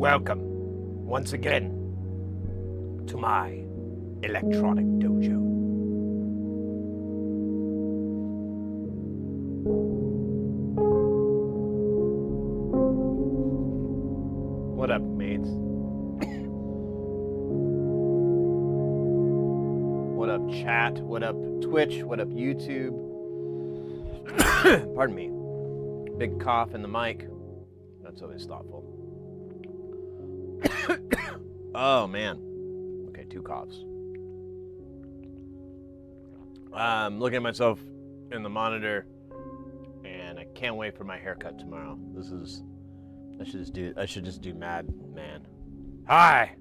Welcome, once again, to my electronic dojo. What up, mates? What up, chat? What up, Twitch? What up, YouTube? Pardon me. Big cough in the mic. That's always thoughtful. Oh, man. Okay, 2 coughs. Looking at myself in the monitor, and I can't wait for my haircut tomorrow. I should just do Mad Man. Hi,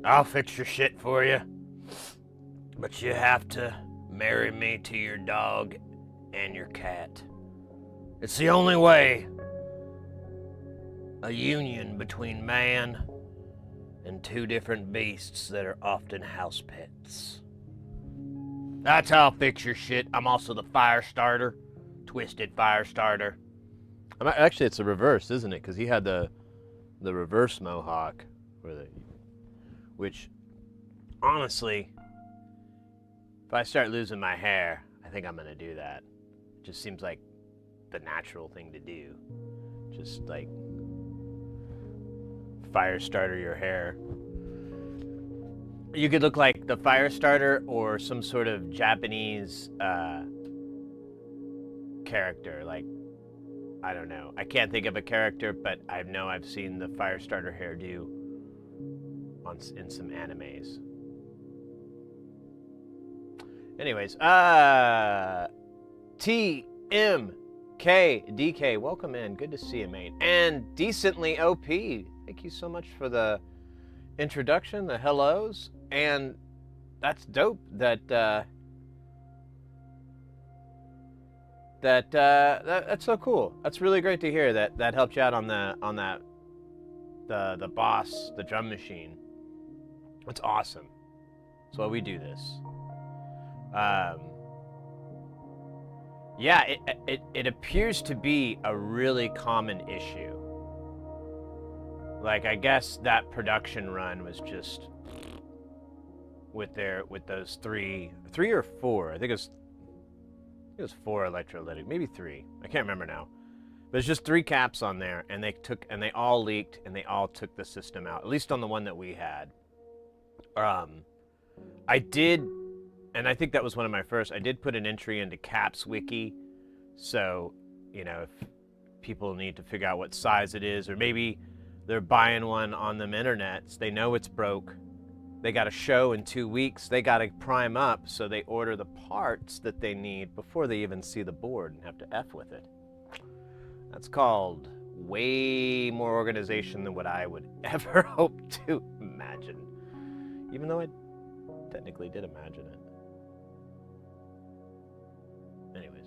I'll fix your shit for you, but you have to marry me to your dog and your cat. It's the only way. A union between man and two different beasts that are often house pets. That's how I'll fix your shit. I'm also the fire starter. Twisted fire starter. Actually, it's the reverse, isn't it? Because he had the reverse mohawk, which, honestly, if I start losing my hair, I think I'm gonna do that. It just seems like the natural thing to do. Just like fire starter your hair. You could look like the fire starter or some sort of Japanese character. Like, I don't know. I can't think of a character, but I know I've seen the fire starter hairdo in some animes. Anyways, TMKDK, welcome in. Good to see you, mate. And Decently OP, thank you so much for the introduction, the hellos, and that's dope that's so cool. That's really great to hear that helped you out on the boss, the drum machine. It's awesome. That's why we do this. Yeah, it appears to be a really common issue. Like, I guess that production run was just with those three or four. I think it was 4 electrolytic, maybe 3. I can't remember now. But it's just 3 caps on there, and they all leaked, and they all took the system out. At least on the one that we had. I did, and I think that was one of my first. I did put an entry into Caps Wiki, so if people need to figure out what size it is, or maybe they're buying one on them internets, they know it's broke, they got a show in 2 weeks, they got to prime up, so they order the parts that they need before they even see the board and have to F with it. That's called way more organization than what I would ever hope to imagine, even though I technically did imagine it. Anyways,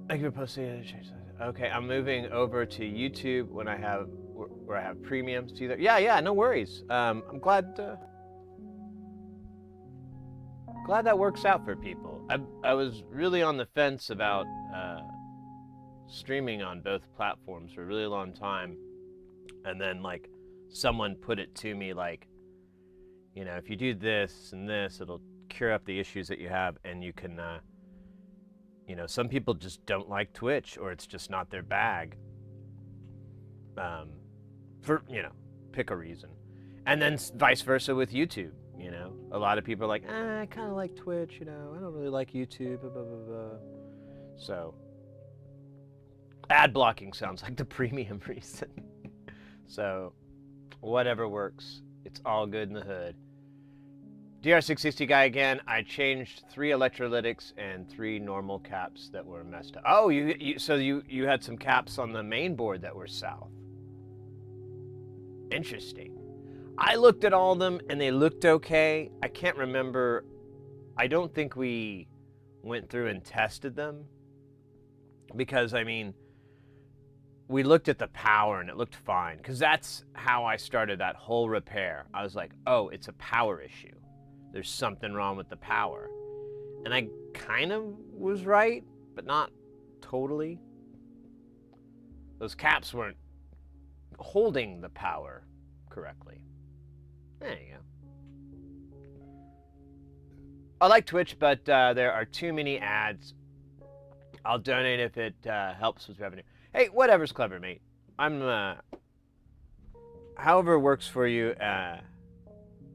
thank you for posting. Okay, I'm moving over to YouTube when I have where I have premiums. See that? Yeah, no worries. I'm glad that works out for people. I was really on the fence about streaming on both platforms for a really long time, and then like someone put it to me like, if you do this and this, it'll cure up the issues that you have, and you can some people just don't like Twitch, or it's just not their bag. For pick a reason, and then vice versa with YouTube. A lot of people are like, I kind of like Twitch. I don't really like YouTube. Blah, blah, blah, blah. So ad blocking sounds like the premium reason. So whatever works, it's all good in the hood. DR660 guy again. I changed 3 electrolytics and 3 normal caps that were messed up. Oh, so you had some caps on the main board that were south. Interesting. I looked at all of them and they looked okay. I can't remember. I don't think we went through and tested them, because we looked at the power and it looked fine, because that's how I started that whole repair. I was like, oh, it's a power issue. There's something wrong with the power. And I kind of was right, but not totally. Those caps weren't holding the power correctly. There you go. I like Twitch, but there are too many ads. I'll donate if it helps with revenue. Hey, whatever's clever, mate. I'm, however works for you.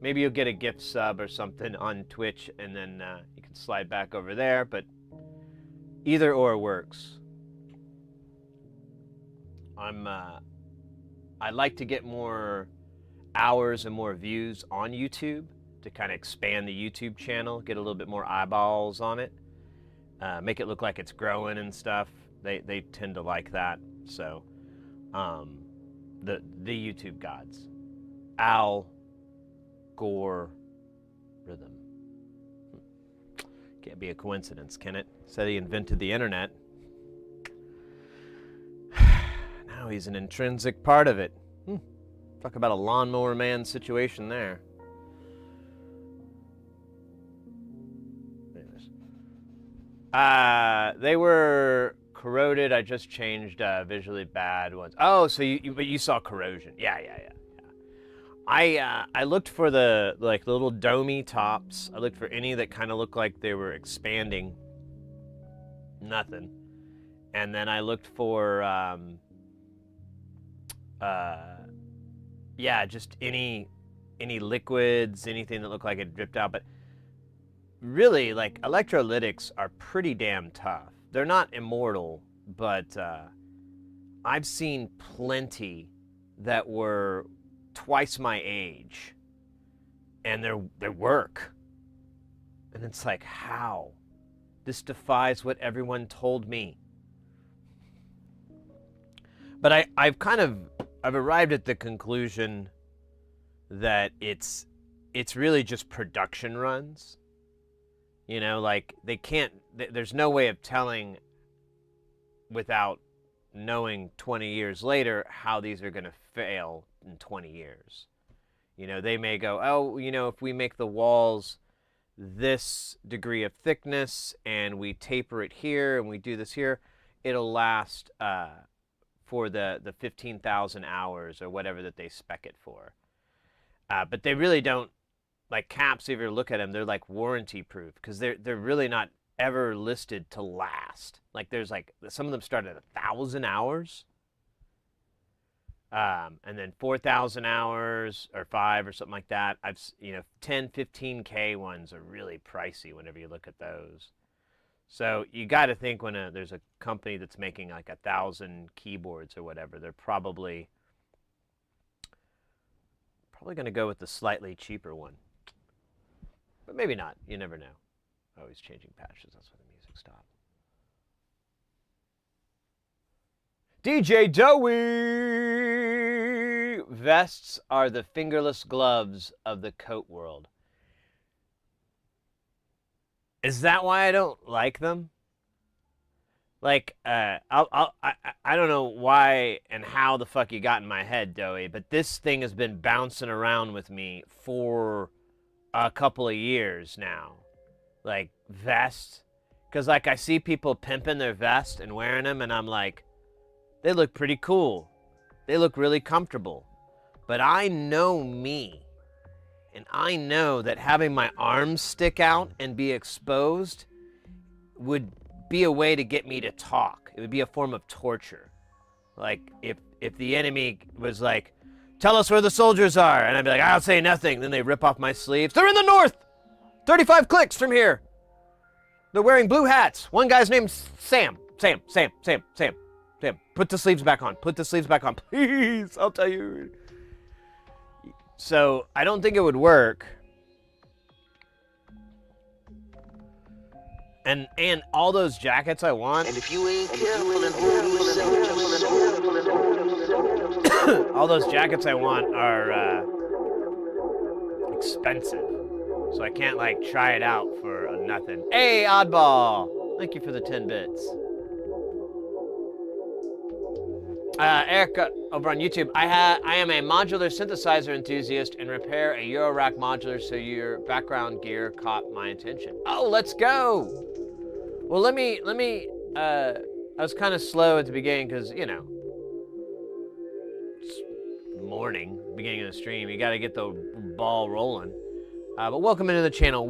Maybe you'll get a gift sub or something on Twitch, and then you can slide back over there, but either or works. I'd like to get more hours and more views on YouTube to kind of expand the YouTube channel, get a little bit more eyeballs on it, make it look like it's growing and stuff. They tend to like that. So, the YouTube gods, Al Gore Rhythm. Can't be a coincidence, can it? Said he invented the internet. Now he's an intrinsic part of it. Talk about a lawnmower man situation there. Anyways. They were corroded. I just changed visually bad ones. Oh, so but you saw corrosion. Yeah. I looked for the little domey tops. I looked for any that kind of looked like they were expanding. Nothing. And then I looked for just any liquids, anything that looked like it dripped out. But really, like, electrolytics are pretty damn tough. They're not immortal, but I've seen plenty that were twice my age, and they work. And it's like, how? This defies what everyone told me. But I've arrived at the conclusion that it's really just production runs. You know, like, there's no way of telling without knowing 20 years later how these are going to fail in 20 years. You know, they may go, oh, you know, if we make the walls this degree of thickness and we taper it here and we do this here, it'll last for the 15,000 hours or whatever that they spec it for. But they really don't, like caps, if you look at them, they're like warranty proof because they're really not ever listed to last. Like, there's like, some of them start at 1,000 hours. And then 4,000 hours or 5 or something like that. 10, 15K ones are really pricey whenever you look at those. So you got to think when there's a company that's making like 1,000 keyboards or whatever, they're probably going to go with the slightly cheaper one. But maybe not. You never know. Always changing patches. That's why the music stopped. DJ Dowie! Vests are the fingerless gloves of the coat world. Is that why I don't like them? Like, I don't know why and how the fuck you got in my head, Dowie, but this thing has been bouncing around with me for a couple of years now. Like, vest. Because, like, I see people pimping their vest and wearing them, and I'm like, they look pretty cool. They look really comfortable. But I know me. And I know that having my arms stick out and be exposed would be a way to get me to talk. It would be a form of torture. Like, if the enemy was like, tell us where the soldiers are, and I'd be like, I'll say nothing. Then they rip off my sleeves. They're in the north! 35 clicks from here. They're wearing blue hats. One guy's named Sam. Sam. Put the sleeves back on. Please, I'll tell you. So, I don't think it would work. And all those jackets I want. And if you ain't careful and hold yourself, all those jackets I want are expensive. So I can't, like, try it out for nothing. Hey, Oddball! Thank you for the 10 bits. Eric, over on YouTube, I am a modular synthesizer enthusiast and repair a Eurorack modular, so your background gear caught my attention. Oh, let's go! Well, let me, I was kind of slow at the beginning because, you know, it's morning, beginning of the stream, you got to get the ball rolling. But welcome into the channel.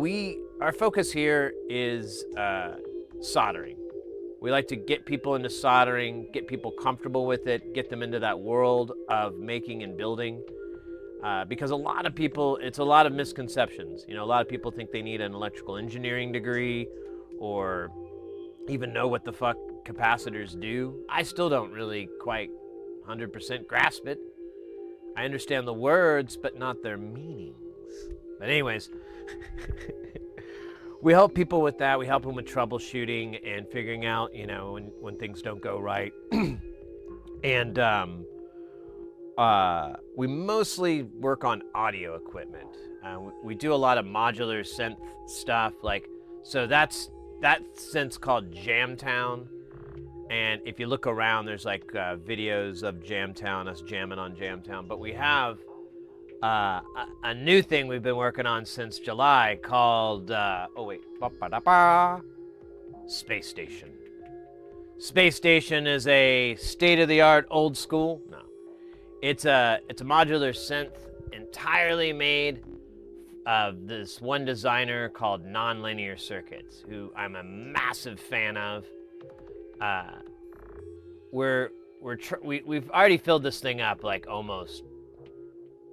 Our focus here is soldering. We like to get people into soldering, get people comfortable with it, get them into that world of making and building. Because a lot of people, it's a lot of misconceptions. You know, a lot of people think they need an electrical engineering degree or even know what the fuck capacitors do. I still don't really quite 100% grasp it. I understand the words, but not their meanings. But anyways, we help people with that. We help them with troubleshooting and figuring out, when things don't go right. And we mostly work on audio equipment. We do a lot of modular synth stuff. So that synth's called Jamtown. And if you look around, there's videos of Jamtown, us jamming on Jamtown. But we have a new thing we've been working on since July called, Space Station. Space Station is a state-of-the-art, old school. No, it's a modular synth entirely made of this one designer called Nonlinear Circuits, who I'm a massive fan of. We've already filled this thing up almost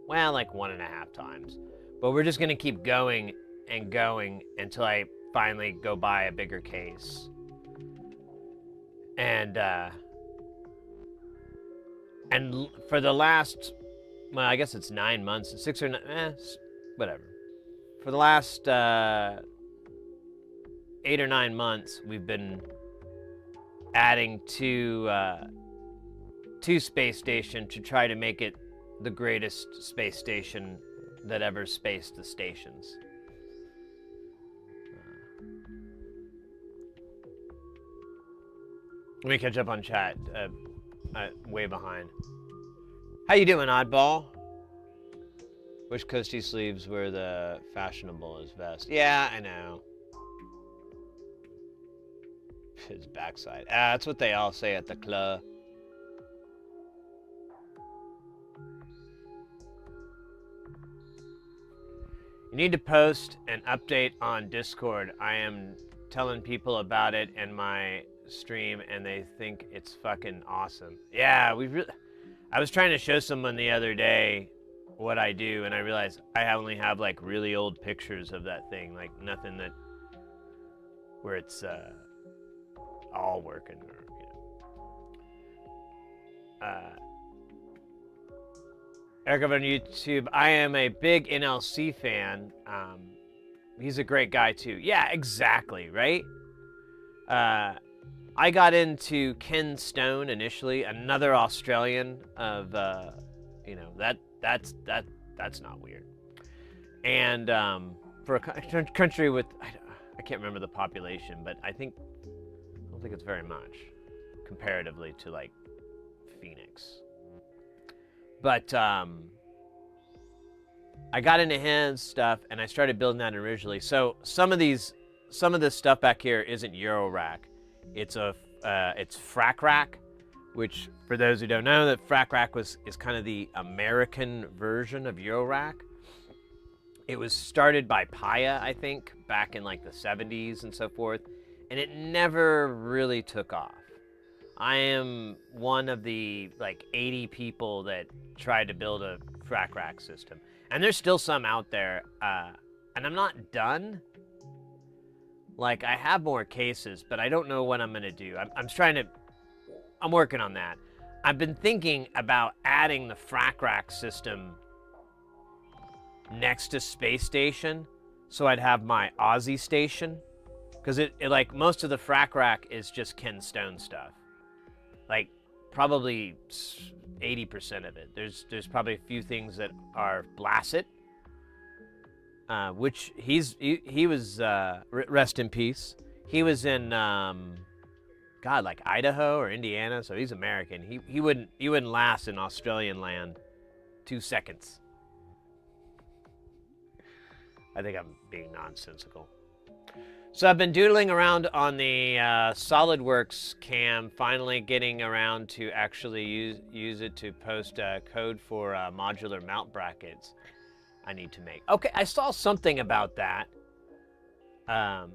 1.5 times, but we're just gonna keep going and going until I finally go buy a bigger case. And for the last, I guess it's 9 months, 6 or 9, whatever. For the last 8 or 9 months, we've been adding to Space Station to try to make it the greatest space station that ever spaced the stations. Let me catch up on chat. Way behind. How you doing, oddball? Wish coasty sleeves were the fashionable as vest. Yeah, I know. His backside. That's what they all say at the club. You need to post an update on Discord. I am telling people about it in my stream, and they think it's fucking awesome. Yeah, I was trying to show someone the other day what I do, and I realized I only have really old pictures of that thing, nothing where it's all working, or Eric on YouTube. I am a big NLC fan. He's a great guy too. Yeah, exactly, right? I got into Ken Stone initially, another Australian of that's not weird. And for a country with I can't remember the population, but I don't think it's very much comparatively to Phoenix. But I got into his stuff and I started building that originally. So some of this stuff back here isn't Eurorack. It's Frac Rack, which for those who don't know, that Frac Rack is kind of the American version of Eurorack. It was started by Paya, I think, back in the 70s and so forth, and it never really took off. I am one of the 80 people that tried to build a Frac Rack system, and there's still some out there, and I'm not done. I have more cases, but I don't know what I'm gonna do. I'm working on that. I've been thinking about adding the Frac Rack system next to Space Station, so I'd have my Aussie station, because it most of the Frac Rack is just Ken Stone stuff. Probably 80% of it. There's probably a few things that are Blasset, which he was rest in peace. He was in Idaho or Indiana, so he's American. He wouldn't last in Australian land 2 seconds. I think I'm being nonsensical. So I've been doodling around on the SolidWorks cam, finally getting around to actually use it to post code for modular mount brackets I need to make. Okay, I saw something about that. I'll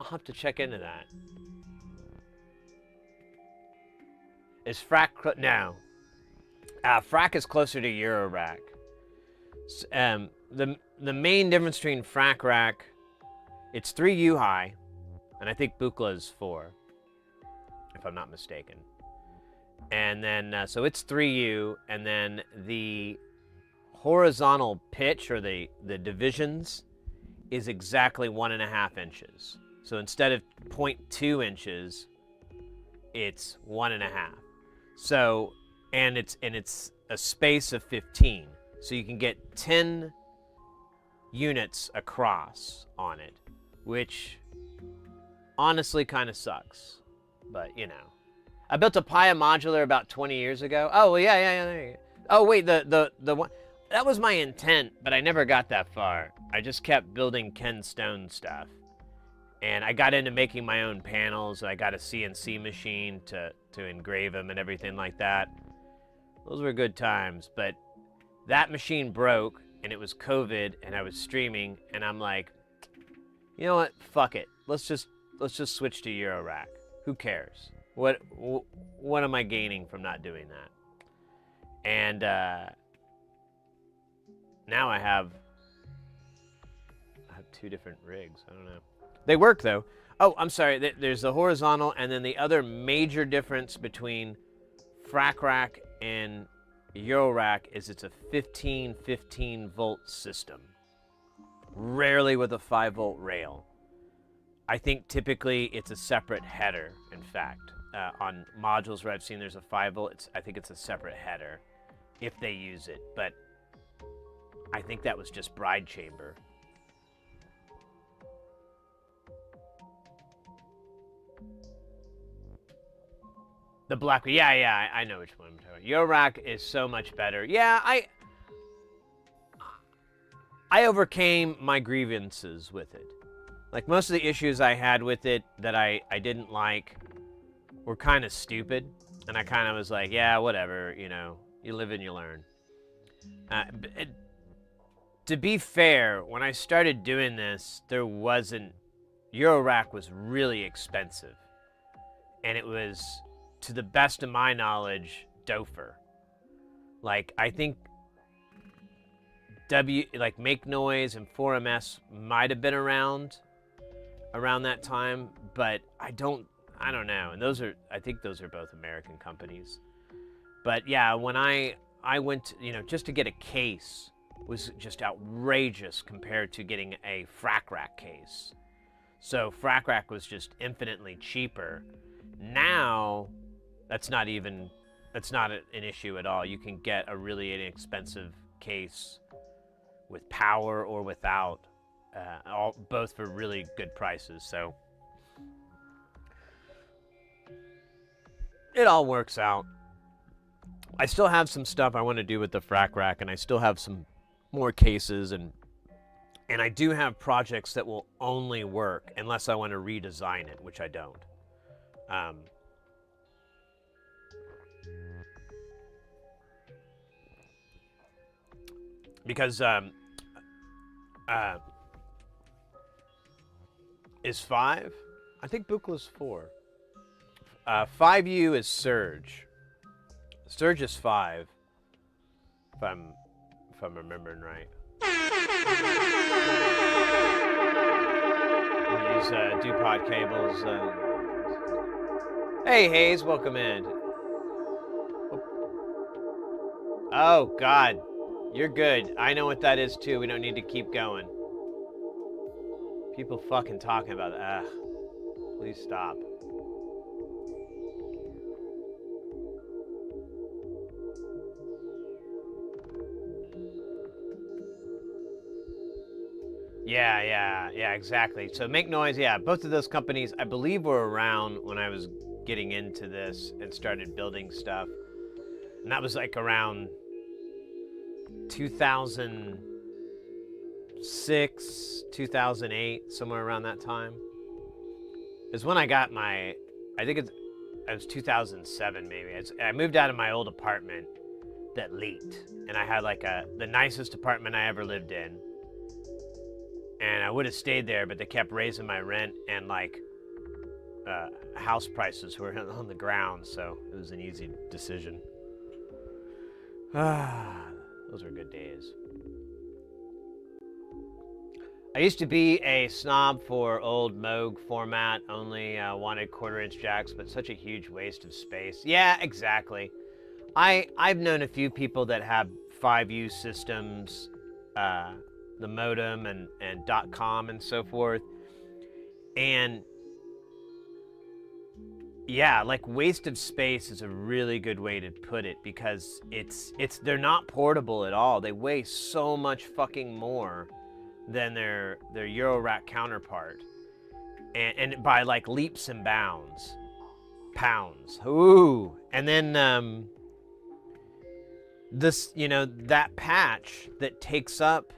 have to check into that. Is Frac... No. Frac is closer to Eurorack. The main difference between Frac Rack... It's 3U high, and I think Buchla is 4, if I'm not mistaken. And then, so it's 3U, and then the horizontal pitch, or the divisions, is exactly 1.5 inches. So instead of 0.2 inches, it's 1.5. So, and it's a space of 15. So you can get 10 units across on it, which honestly kind of sucks. But, you know. I built a Paya modular about 20 years ago. Oh, well, yeah, there you go. Oh, wait, the one, that was my intent, but I never got that far. I just kept building Ken Stone stuff. And I got into making my own panels. I got a CNC machine to engrave them and everything like that. Those were good times, but that machine broke, and it was COVID, and I was streaming, and I'm like, you know what? Fuck it. Let's just switch to Eurorack. Who cares? What am I gaining from not doing that? And now I have 2 different rigs. I don't know. They work though. Oh, I'm sorry. There's the horizontal, and then the other major difference between Frac Rack and Eurorack is it's a 15 volt system. Rarely with a 5-volt rail. I think typically it's a separate header, in fact. On modules where I've seen there's a 5-volt, I think it's a separate header if they use it. But I think that was just bride chamber. The black, yeah, I know which one I'm talking about. Eurorack is so much better. Yeah, I overcame my grievances with it. Like, most of the issues I had with it that I didn't like were kind of stupid. And I kind of was like, yeah, whatever, you know, you live and you learn. To be fair, when I started doing this, Eurorack was really expensive. And it was, to the best of my knowledge, Dofer. Like, I think Make Noise and 4MS might have been around that time, but I don't know. And I think those are both American companies. But yeah, when I went, just to get a case was just outrageous compared to getting a Frac Rack case. So Frac Rack was just infinitely cheaper. Now, that's not an issue at all. You can get a really inexpensive case with power or without, both for really good prices. So it all works out. I still have some stuff I want to do with the Frac Rack, and I still have some more cases, and I do have projects that will only work unless I want to redesign it, which I don't. Because is 5? I think Bukla's 4. 5U is Surge. Surge is 5, if I'm remembering right. We use DuPont cables. Hey Hayes, welcome in. Oh God, you're good. I know what that is too. We don't need to keep going. People fucking talking about that. Please stop. Yeah, exactly. So Make Noise, yeah, both of those companies, I believe, were around when I was getting into this and started building stuff. And that was like around 2006, 2008, somewhere around that time. Is when I got it was 2007 maybe. I moved out of my old apartment that leaked. And I had like the nicest apartment I ever lived in. And I would have stayed there, but they kept raising my rent, and house prices were on the ground, so it was an easy decision. Those were good days. I used to be a snob for old Moog format, only wanted 1/4-inch jacks, but such a huge waste of space. Yeah, exactly. I've known a few people that have 5U systems, the modem and .com and so forth. And yeah, like waste of space is a really good way to put it, because they're not portable at all. They weigh so much fucking more than their Eurorack counterpart, and by like leaps and bounds, pounds. Ooh, and then this, you know, that patch that takes up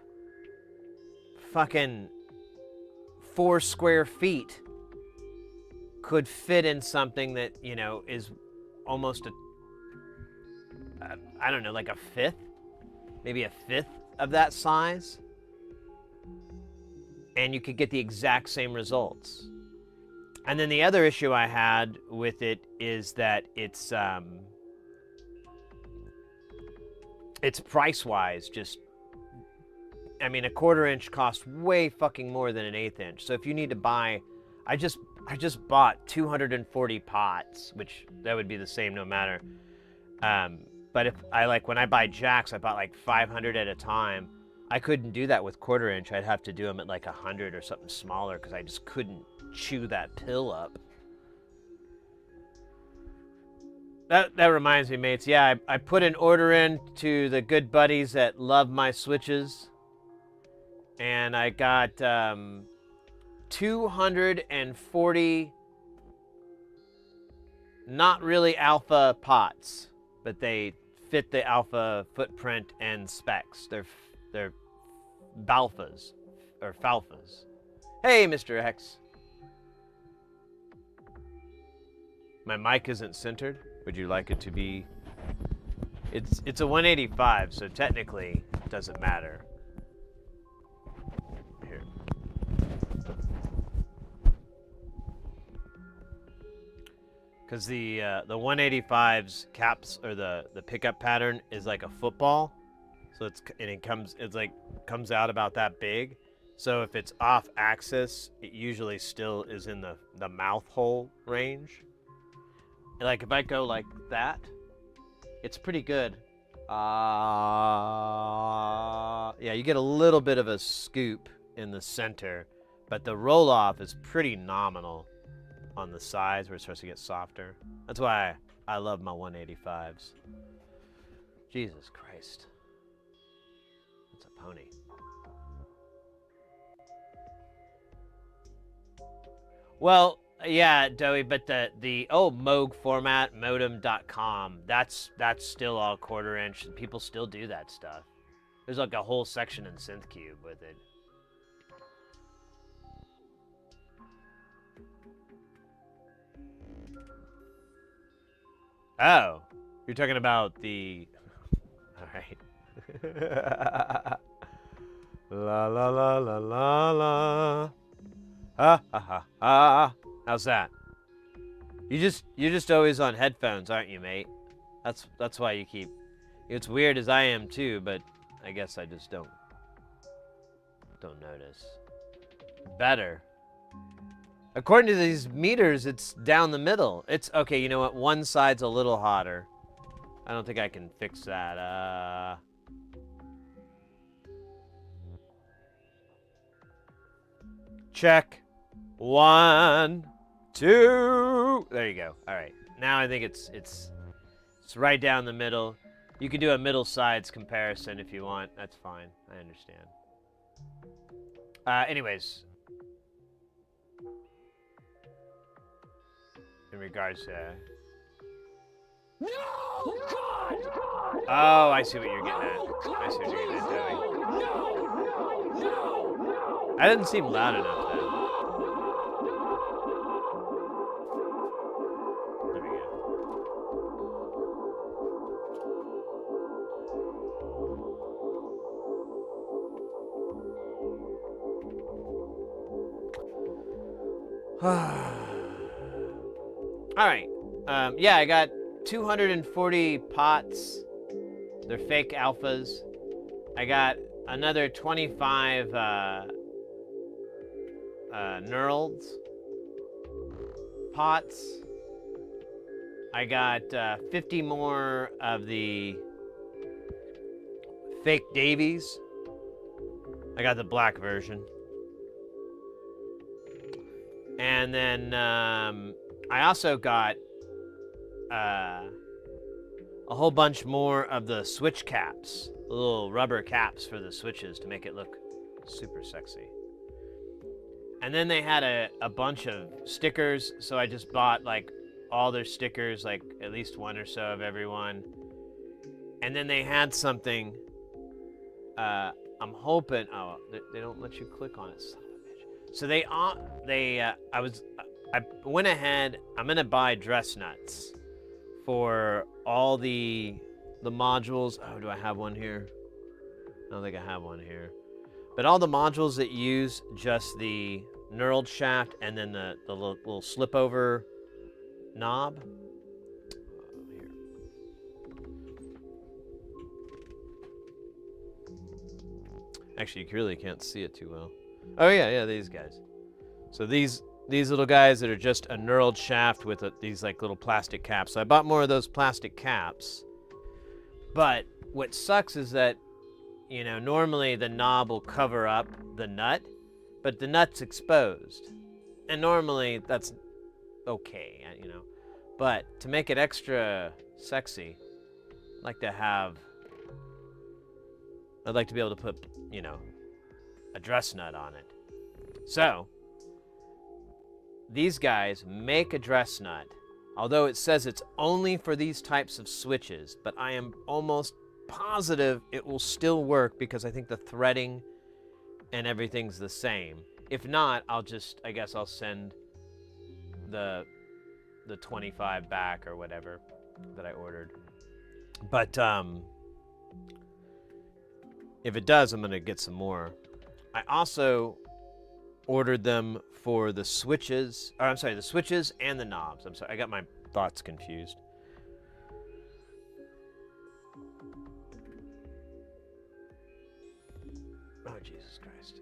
fucking 4 square feet could fit in something that, you know, is almost I don't know, like a fifth, maybe a fifth of that size, and you could get the exact same results. And then the other issue I had with it is that it's price-wise just, I mean, a 1/4 inch costs way fucking more than an 1/8 inch. So if you need to buy, I just bought 240 pots, which that would be the same no matter. But if when I buy jacks, I bought like 500 at a time. I couldn't do that with 1/4 inch. I'd have to do them at like 100 or something smaller, because I just couldn't chew that pill up. That reminds me, mates. Yeah, I put an order in to the good buddies that love my switches, and I got 240 not really alpha pots, but they fit the alpha footprint and specs. They're balfas or falfas. Hey, Mr. X. My mic isn't centered. Would you like it to be? It's a 185, so technically it doesn't matter. Here. Because the 185's caps, or the pickup pattern is like a football, so it comes out about that big. So if it's off axis, it usually still is in the mouth hole range. Like if I go like that, it's pretty good. Yeah, you get a little bit of a scoop in the center, but the roll off is pretty nominal on the sides where it starts to get softer. That's why I love my 185s. Jesus Christ. That's a pony. Well, yeah, Doey, but the Moog format, modem.com, that's still all 1/4 inch, and people still do that stuff. There's like a whole section in SynthCube with it. Oh, you're talking about the... All right. La la la la la la. Ha ha ha ha. How's that? You're just always on headphones, aren't you, mate? That's why you keep... It's weird as I am too, but I guess I just don't notice. Better. According to these meters, it's down the middle. It's okay. You know what? One side's a little hotter. I don't think I can fix that. Check. 1, 2. There you go. All right. Now I think it's right down the middle. You can do a middle sides comparison if you want. That's fine. I understand. Anyways. In regards to... No! God! Oh, I see what you're getting at. I see what you're getting at, Joey. No! That didn't seem loud enough, though. There we go. All right. Yeah, I got 240 pots. They're fake alphas. I got another 25 knurled pots. I got 50 more of the fake Davies. I got the black version. And then I also got a whole bunch more of the switch caps, the little rubber caps for the switches to make it look super sexy. And then they had a bunch of stickers, so I just bought like all their stickers, like at least one or so of everyone. And then they had something, I'm hoping, oh, they don't let you click on it, son of a bitch. So I went ahead, I'm gonna buy dress nuts for all the modules. Oh, do I have one here? I don't think I have one here. But all the modules that use just the knurled shaft and then the little slip over knob. Here. Actually, you really can't see it too well. Oh yeah, these guys. So these little guys that are just a knurled shaft with these like little plastic caps. So I bought more of those plastic caps. But what sucks is that, you know, normally the knob will cover up the nut, but the nut's exposed. And normally that's okay, you know. But to make it extra sexy, I'd like to be able to put, you know, a dress nut on it. So, these guys make a dress nut, although it says it's only for these types of switches, but I am almost positive it will still work because I think the threading and everything's the same. If not, I guess I'll send the 25 back or whatever that I ordered. But if it does, I'm gonna get some more. I also ordered them for the switches, the switches and the knobs. I'm sorry, I got my thoughts confused. Oh, Jesus Christ.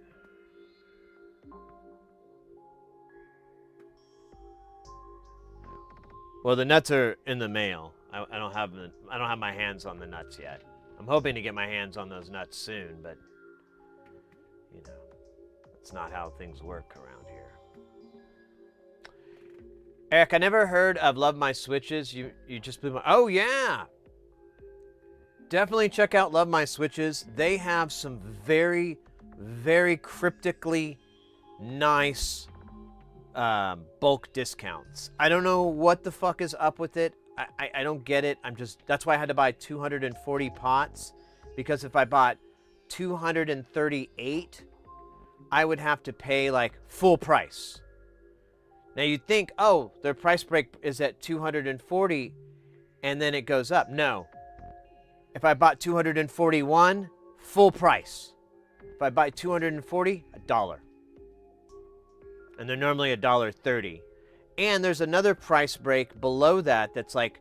Well, the nuts are in the mail. I don't have my hands on the nuts yet. I'm hoping to get my hands on those nuts soon, but you know, that's not how things work around here. Eric, I never heard of Love My Switches. You just blew my... Oh, yeah! Definitely check out Love My Switches. They have some very, very cryptically nice bulk discounts. I don't know what the fuck is up with it. I don't get it. That's why I had to buy 240 pots, because if I bought 238, I would have to pay like full price. Now you'd think, oh, their price break is at 240 and then it goes up. No. If I bought 241, full price. If I buy 240, $1. And they're normally $1.30. And there's another price break below that that's like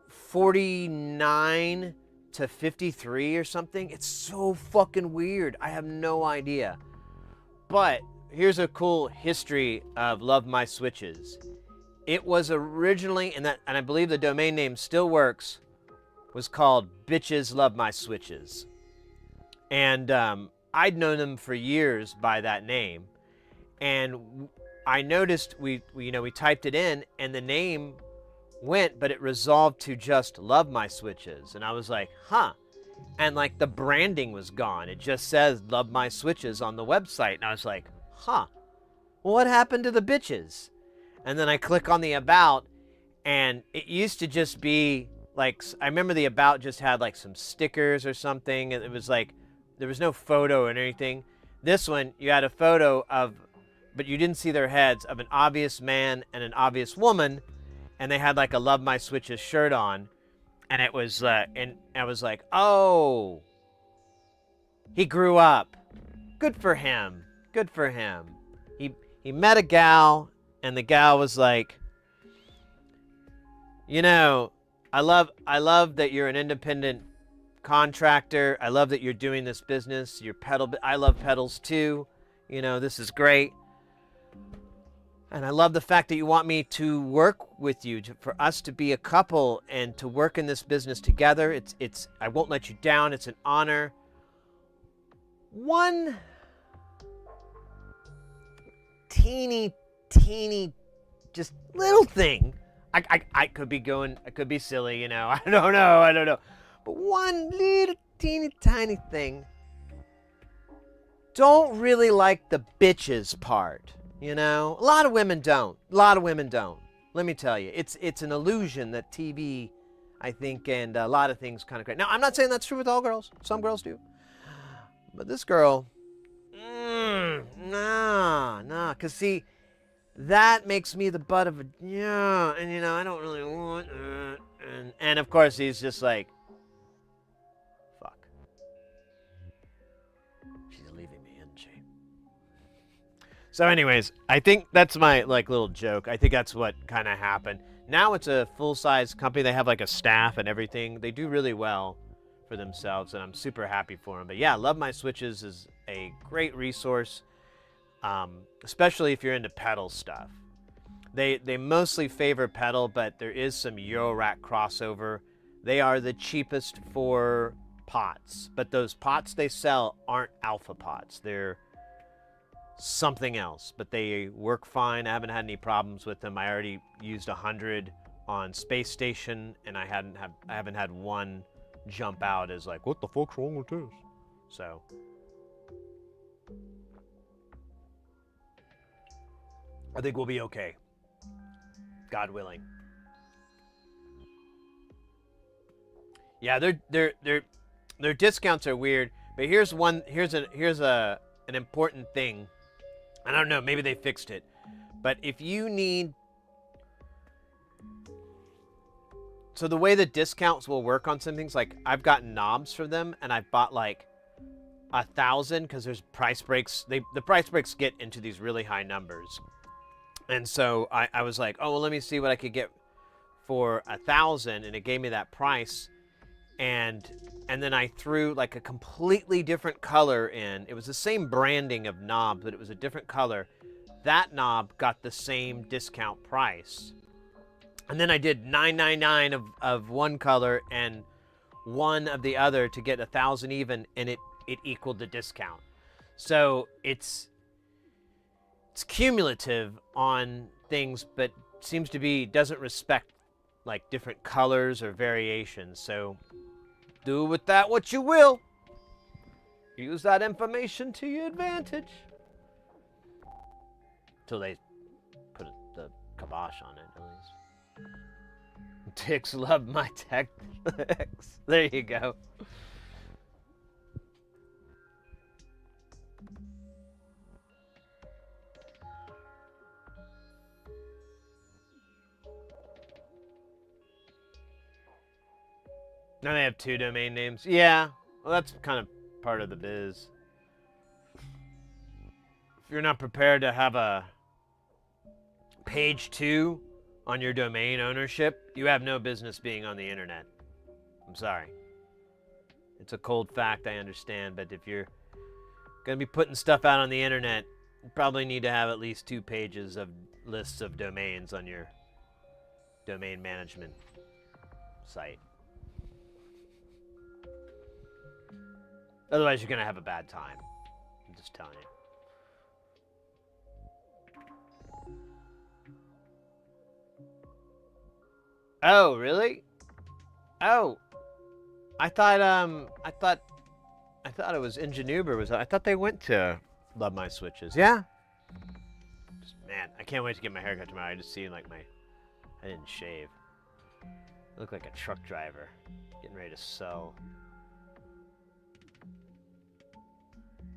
49 to 53 or something. It's so fucking weird. I have no idea. But here's a cool history of Love My Switches. It was originally, and I believe the domain name still works, was called Bitches Love My Switches. And I'd known them for years by that name. And I noticed we typed it in and the name went, but it resolved to just Love My Switches. And I was like, huh. And like the branding was gone. It just says Love My Switches on the website. And I was like, huh. Well, what happened to the bitches? And then I click on the about, and it used to just be like, I remember the about just had like some stickers or something. And it was like, there was no photo or anything. This one, you had a photo of, but you didn't see their heads, of an obvious man and an obvious woman, and they had like a Love My Switches shirt on, and it was, and I was like, oh, he grew up. Good for him. Good for him. He met a gal, and the gal was like, you know, I love that you're an independent contractor. I love that you're doing this business. I love pedals too. You know, this is great. And I love the fact that you want me to work with you, for us to be a couple and to work in this business together. I won't let you down. It's an honor. One teeny, just little thing. I could be going, I could be silly, I don't know. But one little teeny tiny thing. Don't really like the bitches part. A lot of women don't. Let me tell you, it's an illusion that TV, I think, and a lot of things kind of great. Now, I'm not saying that's true with all girls. Some girls do. But this girl, nah. Because, see, that makes me the butt of and, I don't really want it. And of course, he's just like, fuck. She's leaving me, isn't she? So anyways, I think that's my little joke. I think that's what kind of happened. Now it's a full-size company. They have a staff and everything. They do really well for themselves, and I'm super happy for them. But yeah, Love My Switches is a great resource, especially if you're into pedal stuff. They mostly favor pedal, but there is some Eurorack crossover. They are the cheapest for pots, but those pots they sell aren't alpha pots. They're something else, but they work fine. I haven't had any problems with them. I already used 100 on Space Station, and I haven't had one jump out as like, what the fuck's wrong with this? So I think we'll be okay, God willing. Yeah, their discounts are weird, but here's an important thing. I don't know, maybe they fixed it. But if you need... So the way the discounts will work on some things, I've gotten knobs from them, and I've bought 1,000 because there's price breaks. The price breaks get into these really high numbers. And so I was like, oh, well, let me see what I could get for 1,000, and it gave me that price. And then I threw a completely different color in. It was the same branding of knob, but it was a different color. That knob got the same discount price. And then I did $9.99 of one color and one of the other to get 1,000 even, and it equaled the discount. So it's cumulative on things, but doesn't respect different colors or variations. So do with that what you will. Use that information to your advantage. Till they put the kibosh on it, at least. Dicks love my technics. There you go. Now they have 2 domain names. Yeah, well, that's kind of part of the biz. If you're not prepared to have a page 2 on your domain ownership, you have no business being on the internet. I'm sorry. It's a cold fact, I understand, but if you're going to be putting stuff out on the internet, you probably need to have at least 2 pages of lists of domains on your domain management site. Otherwise, you're going to have a bad time. I'm just telling you. Oh, really? Oh. I thought it was Ingenuber. I thought they went to Love My Switches. Yeah. Man, I can't wait to get my haircut tomorrow. I just see I didn't shave. I look like a truck driver getting ready to sell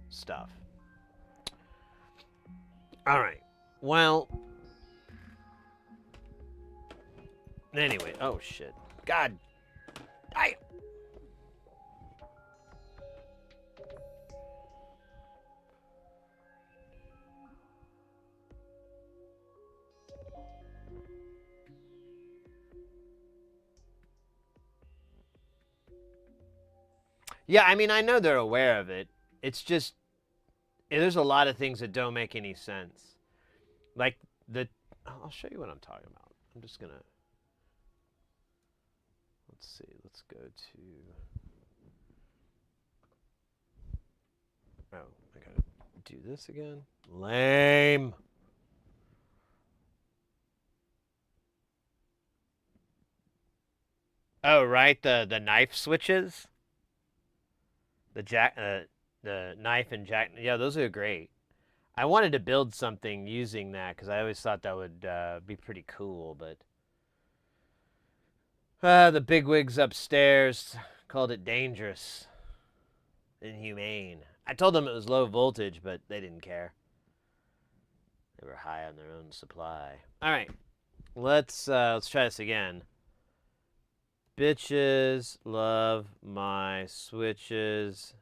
stuff. All right. Well, anyway. Oh shit. God. Yeah, I mean, I know they're aware of it. It's just, there's a lot of things that don't make any sense. I'll show you what I'm talking about. I'm just gonna, let's see, let's go to, oh, I gotta do this again. Lame. Oh, right, the knife switches, the knife and jack. Yeah, those are great. I wanted to build something using that because I always thought that would be pretty cool, but the bigwigs upstairs called it dangerous, inhumane. I told them it was low voltage, but they didn't care. They were high on their own supply. All right, let's try this again. Bitches love my switches.com.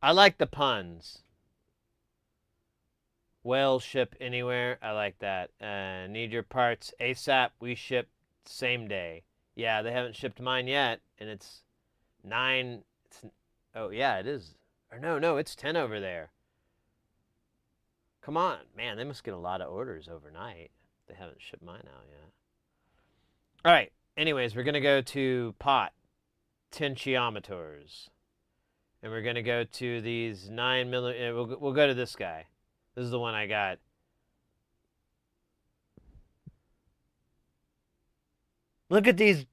I like the puns. Well, ship anywhere. I like that. Need your parts ASAP. We ship same day. Yeah, they haven't shipped mine yet, and it's 9. Oh yeah, it is. Or no, it's 10 over there. Come on, man, they must get a lot of orders overnight. They haven't shipped mine out yet. All right. Anyways, we're gonna go to pot tensiometers, and we're gonna go to these 9mm. We'll go to this guy. This is the one I got. Look at these.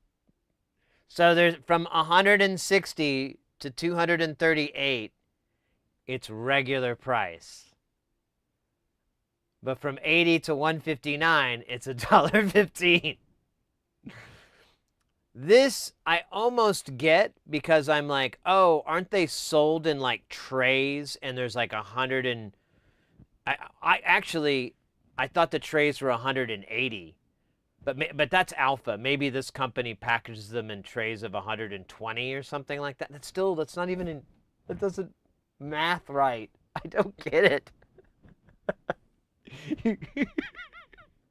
So there's from 160 to 238, it's regular price. But from 80 to 159, it's $1.15. This I almost get because I'm like, oh, aren't they sold in like trays? And there's like 100 and I actually I thought the trays were 180, but that's alpha. Maybe this company packages them in trays of 120 or something like that. That's not even in. That doesn't math right. I don't get it.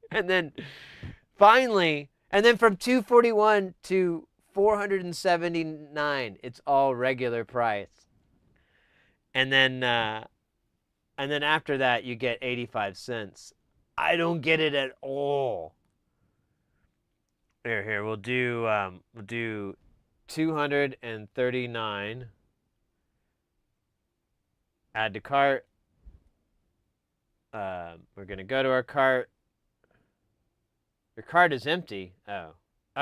And then finally, and then from 241 to 479, it's all regular price. And then after that, you get 85 cents. I don't get it at all. Here, we'll do 239. Add to cart. We're gonna go to our cart. Your cart is empty. Oh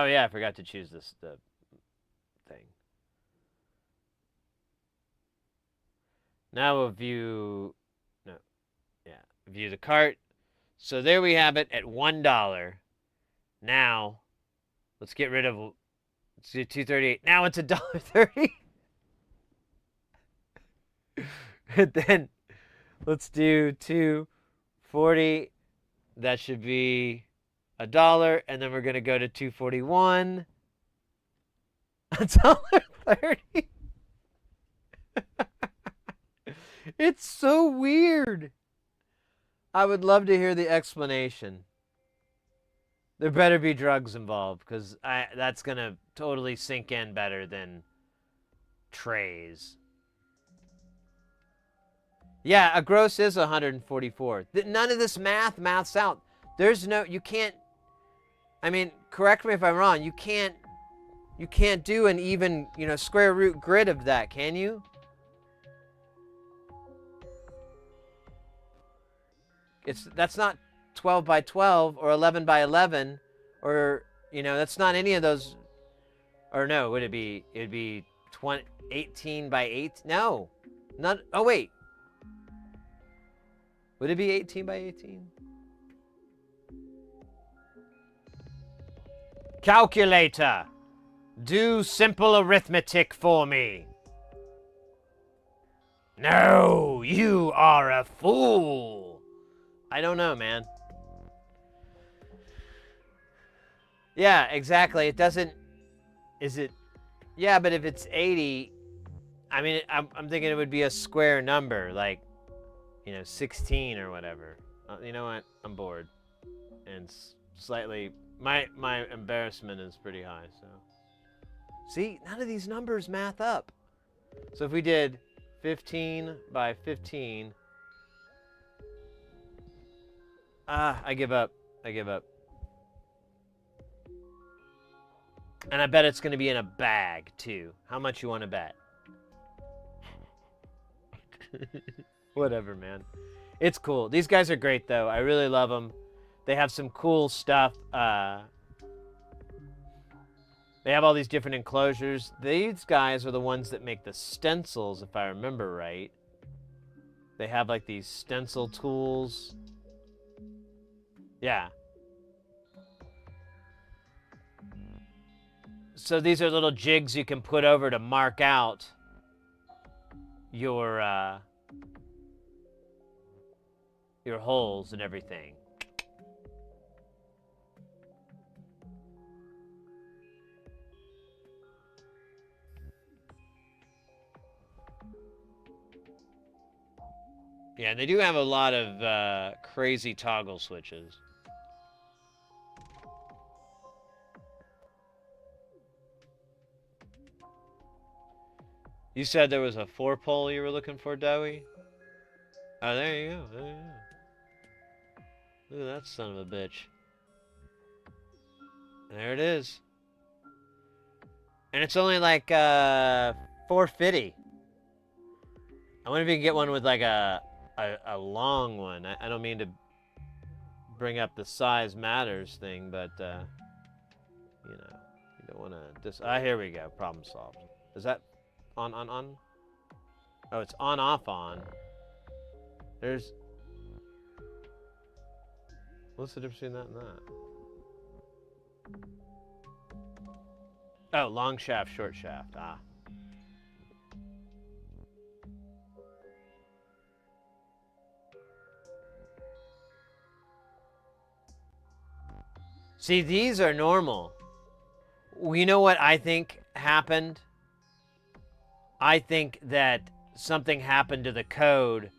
yeah, I forgot to choose the thing. Now we'll view the cart. So there we have it at $1. Now let's get rid of. Let's do 238. Now it's $1.30. And then let's do 240. That should be $1, and then we're gonna go to 241. $1.30. It's so weird. I would love to hear the explanation. There better be drugs involved, because that's gonna totally sink in better than trays. Yeah, a gross is 144. None of this maths out. There's no, you can't, I mean, correct me if I'm wrong, you can't do an even, square root grid of that, can you? That's not 12 by 12 or 11 by 11 or, that's not any of those. Or no, it'd be 18 by 8? No. Not, oh wait. Would it be 18 by 18? Calculator, do simple arithmetic for me. No, you are a fool. I don't know, man. Yeah, exactly. It doesn't. Is it? Yeah, but if it's 80, I mean, I'm thinking it would be a square number, like, 16 or whatever. You know what? I'm bored, and slightly. My embarrassment is pretty high, so. See, none of these numbers math up. So if we did 15 by 15, I give up. I give up. And I bet it's going to be in a bag, too. How much you want to bet? Whatever, man. It's cool. These guys are great, though. I really love them. They have some cool stuff. They have all these different enclosures. These guys are the ones that make the stencils, if I remember right. They have, like, these stencil tools. Yeah. So these are little jigs you can put over to mark out your holes and everything. Yeah, and they do have a lot of crazy toggle switches. You said there was a 4-pole you were looking for, Dowie? Oh, there you go. There you go. Look at that son of a bitch. There it is. And it's only like $4.50. I wonder if you can get one with like a long one. I don't mean to bring up the size matters thing, but you know, you don't want to. Here we go. Problem solved. Is that on? Oh, it's on off on. There's. What's the difference between that and that? Oh, long shaft, short shaft. Ah. See, these are normal. Well, you know what I think happened? I think that something happened to the code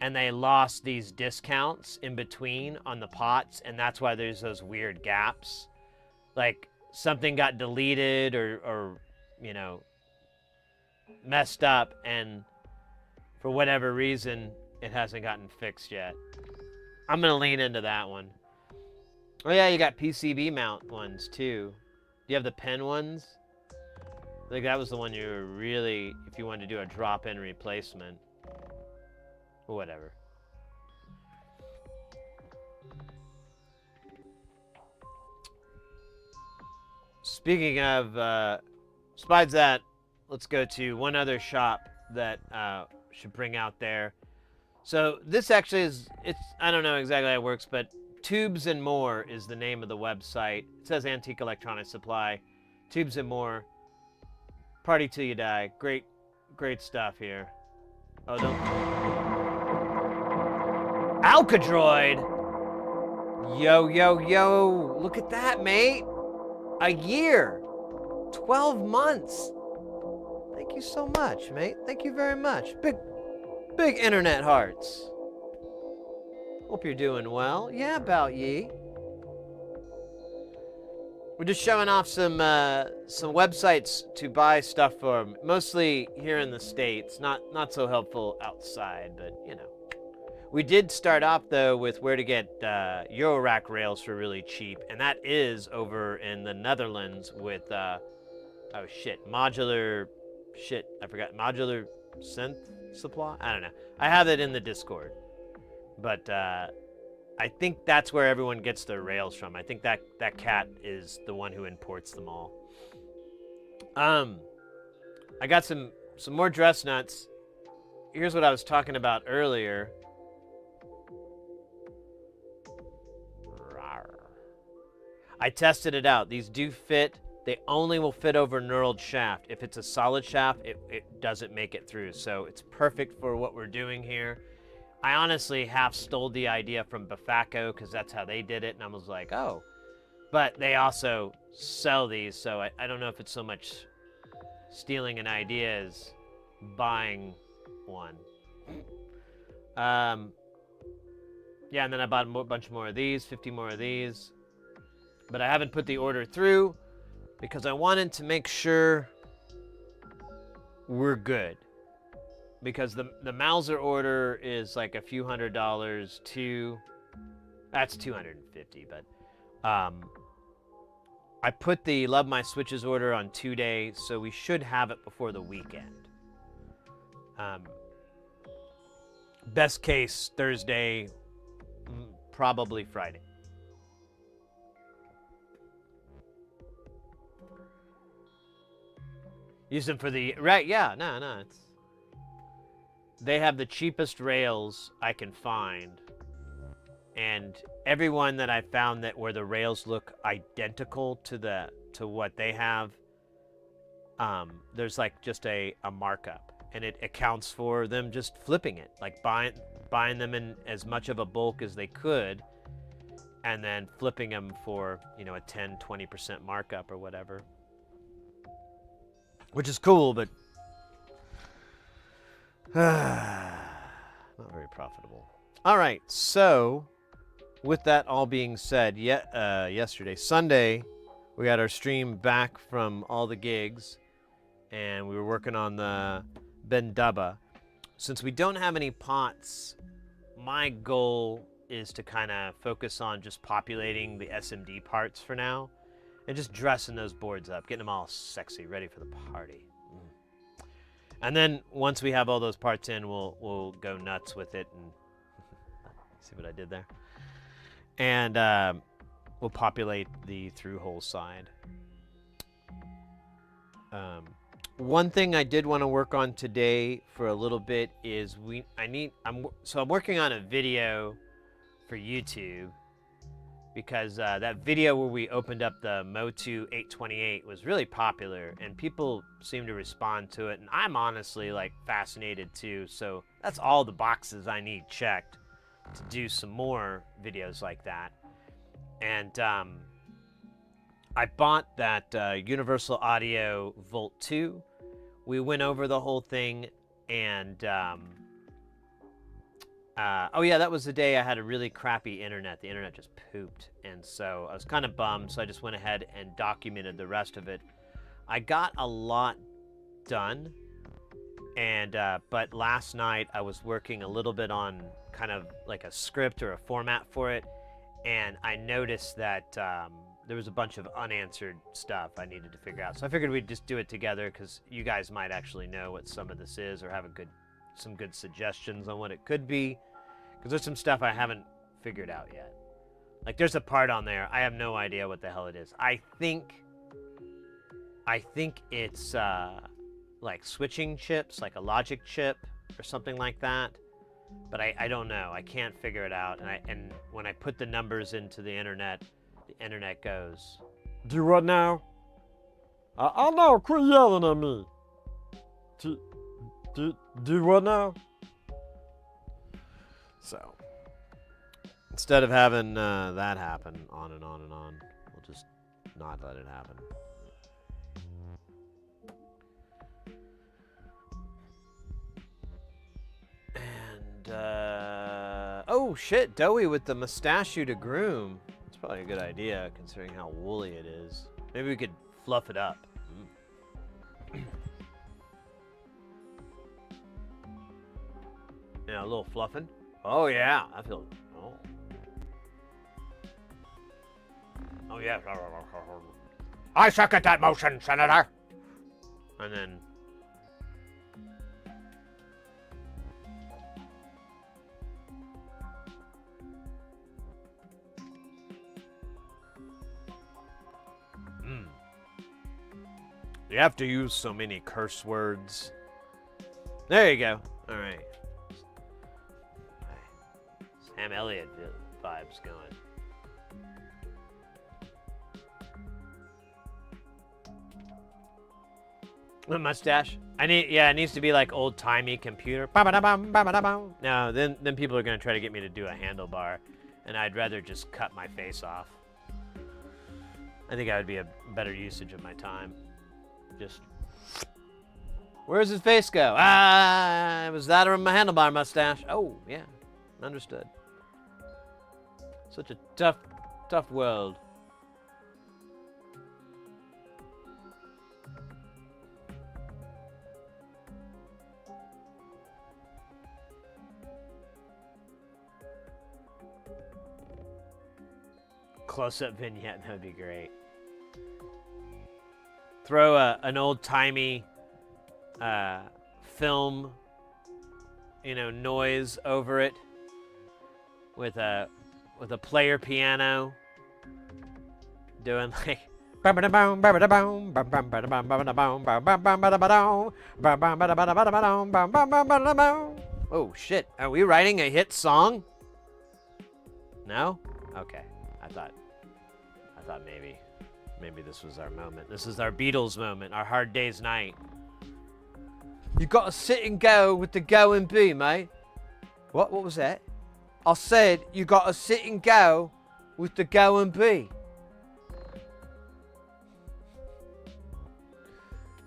and they lost these discounts in between on the pots, and that's why there's those weird gaps. Like, something got deleted or you know, messed up, and for whatever reason, it hasn't gotten fixed yet. I'm going to lean into that one. Oh yeah, you got PCB mount ones too. Do you have the pen ones? I think that was the one you were really, if you wanted to do a drop-in replacement. Or whatever. Speaking of, besides that, let's go to one other shop that should bring out there. So this actually is, I don't know exactly how it works, but Tubes and More is the name of the website. It says Antique Electronics Supply. Tubes and More. Party till you die. Great stuff here. Oh, don't. Alcadroid! Yo, yo, yo. Look at that, mate. A year. 12 months. Thank you so much, mate. Thank you very much. Big internet hearts. Hope you're doing well. Yeah, about ye. We're just showing off some websites to buy stuff from, mostly here in the States. Not so helpful outside, but you know. We did start off though with where to get Eurorack rails for really cheap, and that is over in the Netherlands with modular synth supply. I don't know. I have it in the Discord. But I think that's where everyone gets their rails from. I think that cat is the one who imports them all. I got some more dress nuts. Here's what I was talking about earlier. I tested it out. These do fit. They only will fit over knurled shaft. If it's a solid shaft, it doesn't make it through. So it's perfect for what we're doing here. I honestly half stole the idea from Bafaco because that's how they did it, and I was like, oh. But they also sell these, so I don't know if it's so much stealing an idea as buying one. Yeah, and then I bought a bunch more of these, 50 more of these. But I haven't put the order through because I wanted to make sure we're good. Because the Mauser order is like a few $100s too. That's 250, but I put the Love My Switches order on 2 days, so we should have it before the weekend. Best case Thursday, probably Friday. Use them for the right? Yeah, no. They have the cheapest rails I can find, and everyone that I found that where the rails look identical to what they have, there's like just a markup, and it accounts for them just flipping it, like buying them in as much of a bulk as they could, and then flipping them for, you know, a 10-20% markup or whatever. Which is cool, but not very profitable. All right, so with that all being said, yesterday, Sunday, we got our stream back from all the gigs, and we were working on the Bendaba. Since we don't have any pots, my goal is to kind of focus on just populating the SMD parts for now. And just dressing those boards up, getting them all sexy, ready for the party. And then once we have all those parts in, we'll go nuts with it. And see what I did there? And we'll populate the through-hole side. One thing I did want to work on today for a little bit is I'm working on a video for YouTube. Because that video where we opened up the Motu 828 was really popular, and people seem to respond to it, and I'm honestly like fascinated too. So that's all the boxes I need checked to do some more videos like that. And I bought that Universal Audio Volt 2. We went over the whole thing, and oh yeah, that was the day I had a really crappy internet. The internet just pooped, and so I was kind of bummed, so I just went ahead and documented the rest of it. I got a lot done, and but last night I was working a little bit on kind of like a script or a format for it, and I noticed that there was a bunch of unanswered stuff I needed to figure out. So I figured we'd just do it together, because you guys might actually know what some of this is or have some good suggestions on what it could be. Because there's some stuff I haven't figured out yet. Like there's a part on there, I have no idea what the hell it is. I think it's like switching chips, like a logic chip or something like that. But I don't know. I can't figure it out. And when I put the numbers into the internet goes, Do what now? I know, quit yelling at me. Do what now? So, instead of having that happen on and on and on, we'll just not let it happen. And, oh shit, Doughy with the mustachio to groom. It's probably a good idea, considering how woolly it is. Maybe we could fluff it up. Yeah, a little fluffing. Oh yeah, I feel. Oh yeah. I second that motion, Senator. And then. You have to use so many curse words. There you go. All right. Sam Elliott vibes going. A mustache? It needs to be like old-timey computer. No, then people are gonna try to get me to do a handlebar, and I'd rather just cut my face off. I think that would be a better usage of my time. Just, where's his face go? It was that or my handlebar mustache. Oh, yeah, understood. Such a tough world. close-up vignette. That would be great. Throw an old-timey film, noise over it with a player piano doing like. Oh shit! Are we writing a hit song? No? Okay. I thought maybe this was our moment. This is our Beatles moment, our Hard Day's Night. You gotta sit and go with the go and be, mate. What was that? I said you gotta sit and go with the go and be.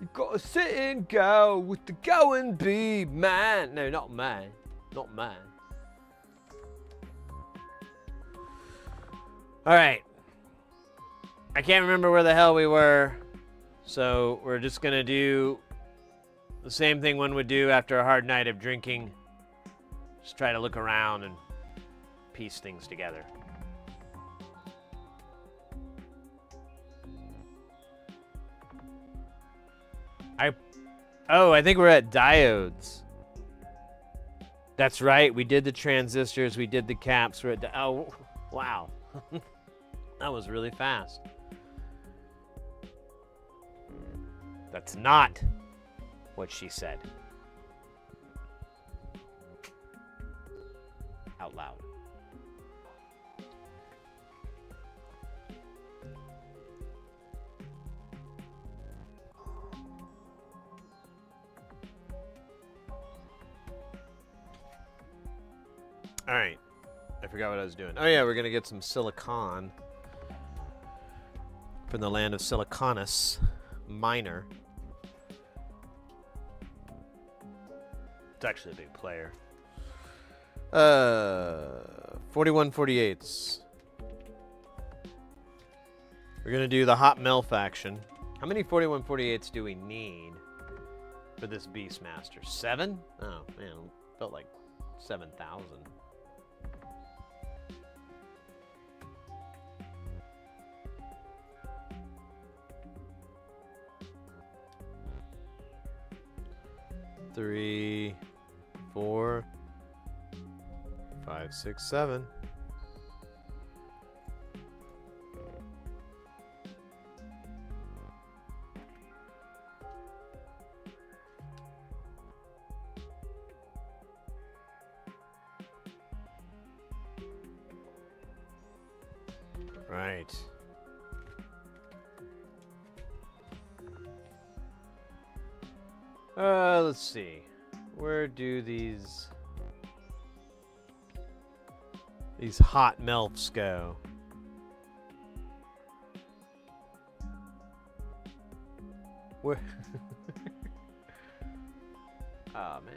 You gotta sit and go with the go and be, man. No, not man. Not man. Alright. I can't remember where the hell we were. So we're just gonna do the same thing one would do after a hard night of drinking. Just try to look around and piece things together. I think we're at diodes. That's right. We did the transistors. We did the caps. We're at oh, wow. That was really fast. That's not what she said. Out loud. All right. I forgot what I was doing. Oh yeah, we're going to get some silicon from the land of Siliconus Minor. It's actually a big player. 4148s. We're going to do the Hot Mel faction. How many 4148s do we need for this Beastmaster? 7? Oh, man. Felt like 7,000. Three, 4, 5, 6, 7. Right. Let's see. Where do these hot melts go? Where? Oh man.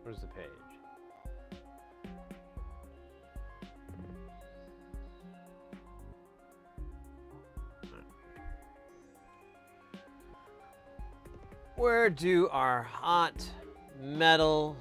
Where's the page? Where do our hot metal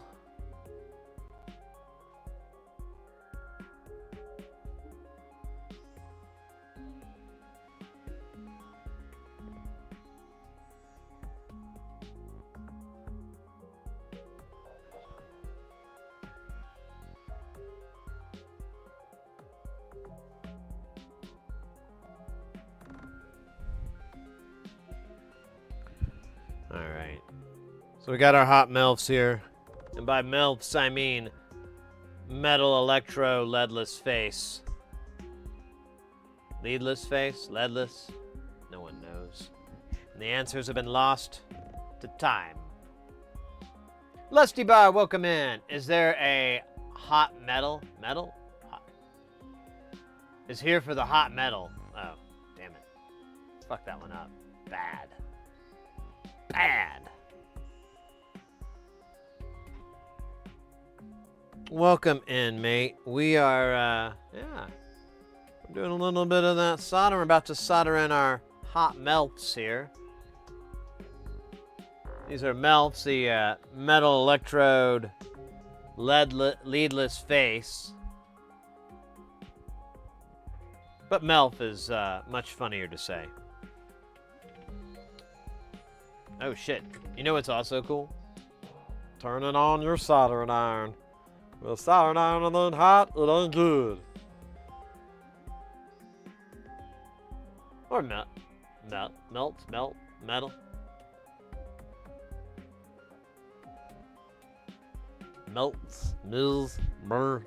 So we got our hot melts here. And by melts, I mean metal electro leadless face. Leadless face? Leadless? No one knows. And the answers have been lost to time. Lusty Bar, welcome in. Is there a hot metal? Metal? Hot. Is here for the hot metal. Oh, damn it. Fuck that one up. Bad. Bad. Welcome in, mate. We are, we're doing a little bit of that solder. We're about to solder in our hot melts here. These are melts, the metal electrode leadless face. But Melf is much funnier to say. Oh shit. You know what's also cool? Turning on your soldering iron. Well, soldering iron ain't hot, it ain't good. Or melt, metal. Melts, mills, burn.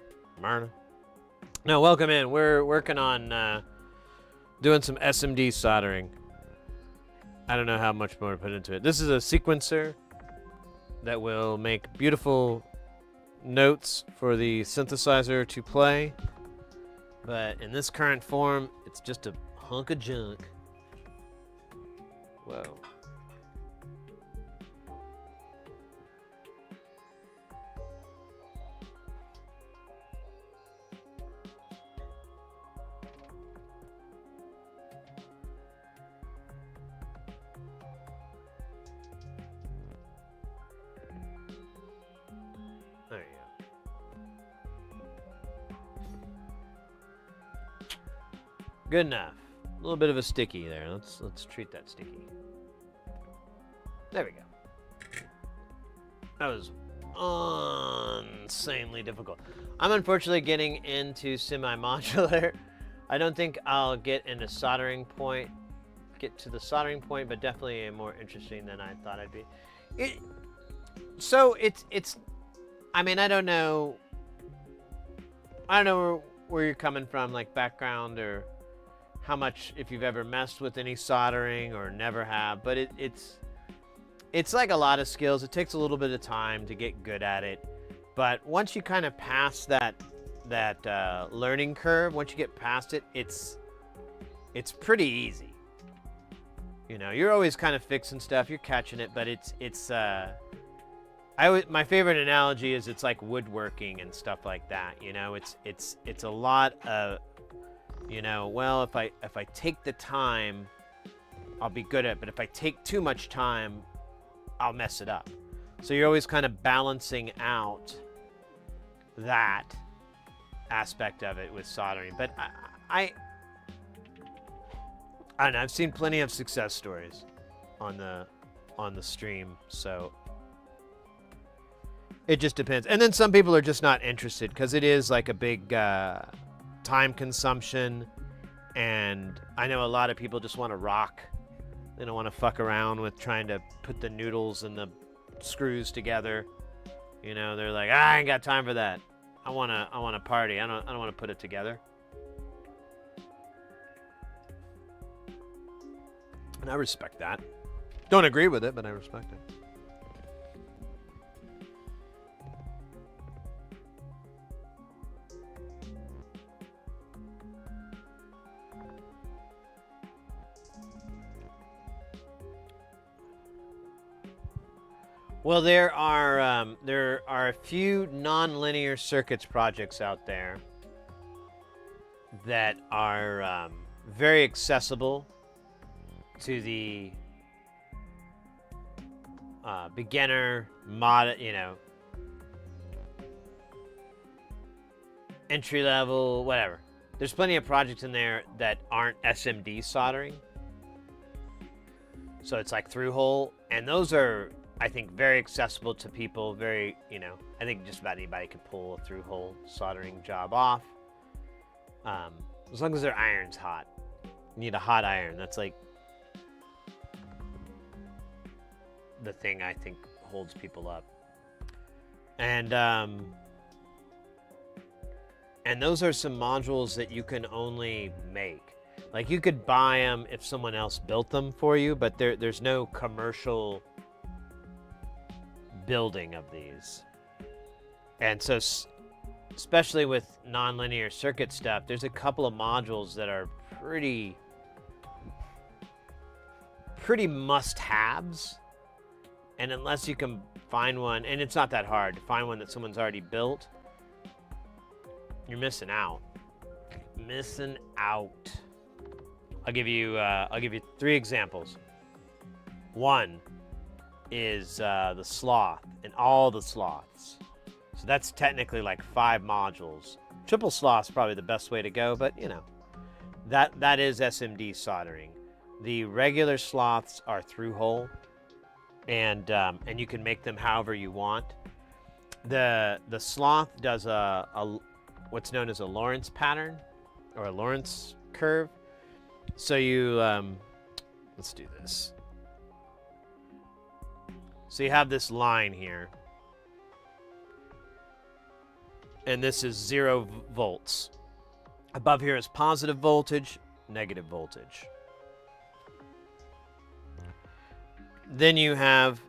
No, welcome in. We're working on doing some SMD soldering. I don't know how much more to put into it. This is a sequencer that will make beautiful notes for the synthesizer to play. But in this current form, it's just a hunk of junk. Whoa. There you go. Good enough. A little bit of a sticky there. Let's treat that sticky. There we go. That was insanely difficult. I'm unfortunately getting into semi-modular. I don't think I'll get to the soldering point, but definitely more interesting than I thought I'd be. I mean, I don't know where you're coming from, like background or how much, if you've ever messed with any soldering or never have, but it's like a lot of skills. It takes a little bit of time to get good at it, but once you kind of pass that learning curve, once you get past it, it's pretty easy. You know, you're always kind of fixing stuff, you're catching it, but my favorite analogy is it's like woodworking and stuff like that. You know, it's a lot of, you know, well, if I take the time, I'll be good at it, but if I take too much time, I'll mess it up. So you're always kind of balancing out that aspect of it with soldering. But I don't know, I've seen plenty of success stories on the stream, so it just depends. And then some people are just not interested because it is like a big time consumption, and I know a lot of people just want to rock. They don't want to fuck around with trying to put the noodles and the screws together. You know, they're like, I ain't got time for that. I want to party. I don't want to put it together. And I respect that. Don't agree with it, but I respect it. Well, there are a few non-linear circuits projects out there that are very accessible to the beginner mod, you know, entry level, whatever. There's plenty of projects in there that aren't SMD soldering, so it's like through hole, and those are, I think, very accessible to people. Very, you know, I think just about anybody could pull a through hole soldering job off, as long as their iron's hot. You need a hot iron. That's like the thing I think holds people up. And those are some modules that you can only make. Like, you could buy them if someone else built them for you, but there's no commercial building of these. And so, especially with nonlinear circuit stuff, there's a couple of modules that are pretty must-haves. And unless you can find one, and it's not that hard to find one that someone's already built, you're missing out. Missing out. I'll give you 3 examples. One is the sloth and all the sloths. So that's technically like 5 modules. Triple sloth's probably the best way to go, but you know, that is SMD soldering. The regular sloths are through hole, and you can make them however you want. The sloth does a what's known as a Lorentz pattern, or a Lorentz curve. So you let's do this. So you have this line here, and this is 0 volts. Above here is positive voltage, negative voltage. Then you have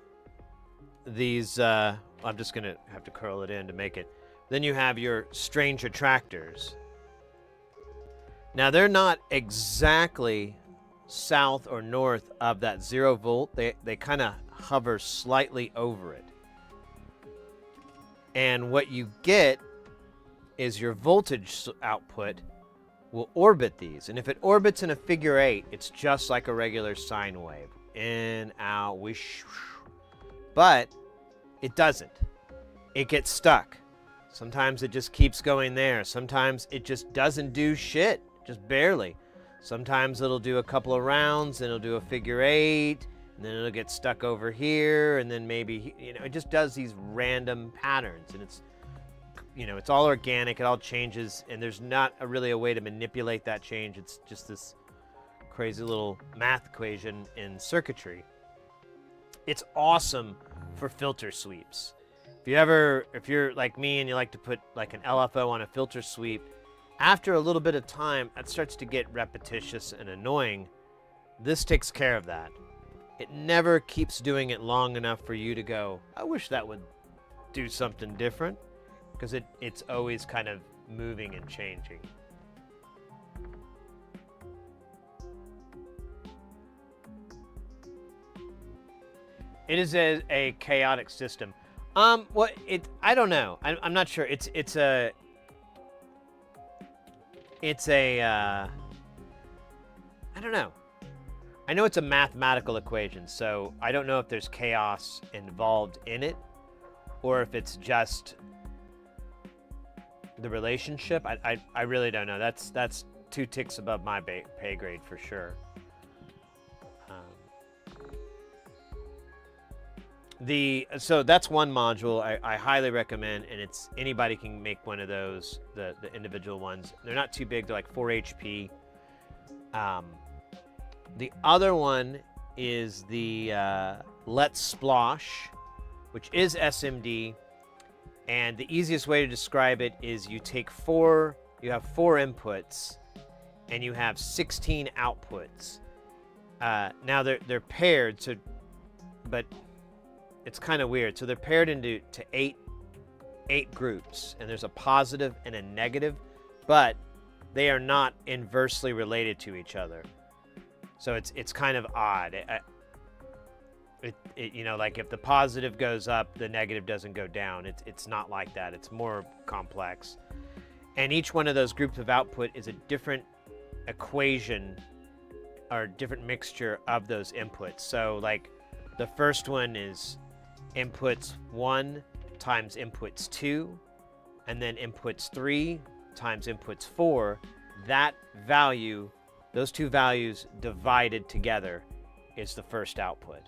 these, I'm just going to have to curl it in to make it. Then you have your strange attractors. Now, they're not exactly south or north of that 0 volt. They kind of hover slightly over it. And what you get is your voltage output will orbit these. And if it orbits in a figure 8, it's just like a regular sine wave. In, out, wish. But it doesn't. It gets stuck. Sometimes it just keeps going there. Sometimes it just doesn't do shit. Just barely. Sometimes it'll do a couple of rounds, and it'll do a figure 8, and then it'll get stuck over here, and then maybe, you know, it just does these random patterns, and it's, you know, it's all organic, it all changes, and there's not really a way to manipulate that change. It's just this crazy little math equation in circuitry. It's awesome for filter sweeps. If you're like me and you like to put like an LFO on a filter sweep, after a little bit of time, it starts to get repetitious and annoying. This takes care of that. It never keeps doing it long enough for you to go, I wish that would do something different, because it's always kind of moving and changing. It is a chaotic system. I don't know. I'm not sure. It's a I don't know. I know it's a mathematical equation, so I don't know if there's chaos involved in it, or if it's just the relationship. I really don't know. That's 2 ticks above my pay grade for sure. So that's one module I highly recommend, and it's anybody can make one of those, the individual ones. They're not too big, they're like 4 HP. The other one is the Let's Splosh, which is SMD, and the easiest way to describe it is you have 4 inputs and you have 16 outputs. Now they're paired, so but it's kind of weird. So they're paired into eight groups, and there's a positive and a negative, but they are not inversely related to each other. So it's kind of odd. You know, like if the positive goes up, the negative doesn't go down. It's not like that. It's more complex. And each one of those groups of output is a different equation or different mixture of those inputs. So like the first one is inputs 1 times inputs 2, and then inputs 3 times inputs 4. That value, those 2 values divided together, is the first output,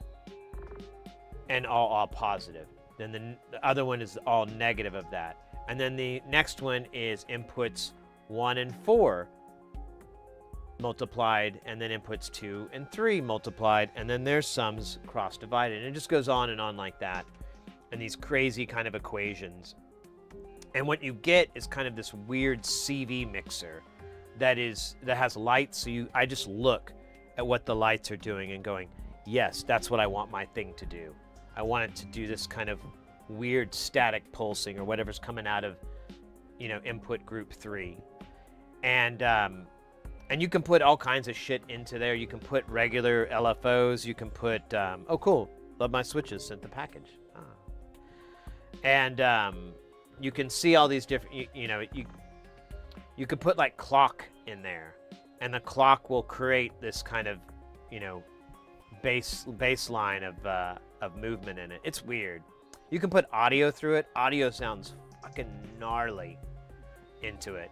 and all positive. Then the other one is all negative of that, and then the next one is inputs 1 and 4 multiplied, and then inputs 2 and 3 multiplied, and then their sums cross divided, and it just goes on and on like that, and these crazy kind of equations. And what you get is kind of this weird CV mixer that has lights. So I just look at what the lights are doing and going, yes, that's what I want my thing to do. I want it to do this kind of weird static pulsing or whatever's coming out of, you know, input group 3, and you can put all kinds of shit into there. You can put regular LFOs. You can put, oh, cool. Love my switches. Sent the package. Ah. And you can see all these different, you could put like clock in there. And the clock will create this kind of, you know, baseline of movement in it. It's weird. You can put audio through it. Audio sounds fucking gnarly into it.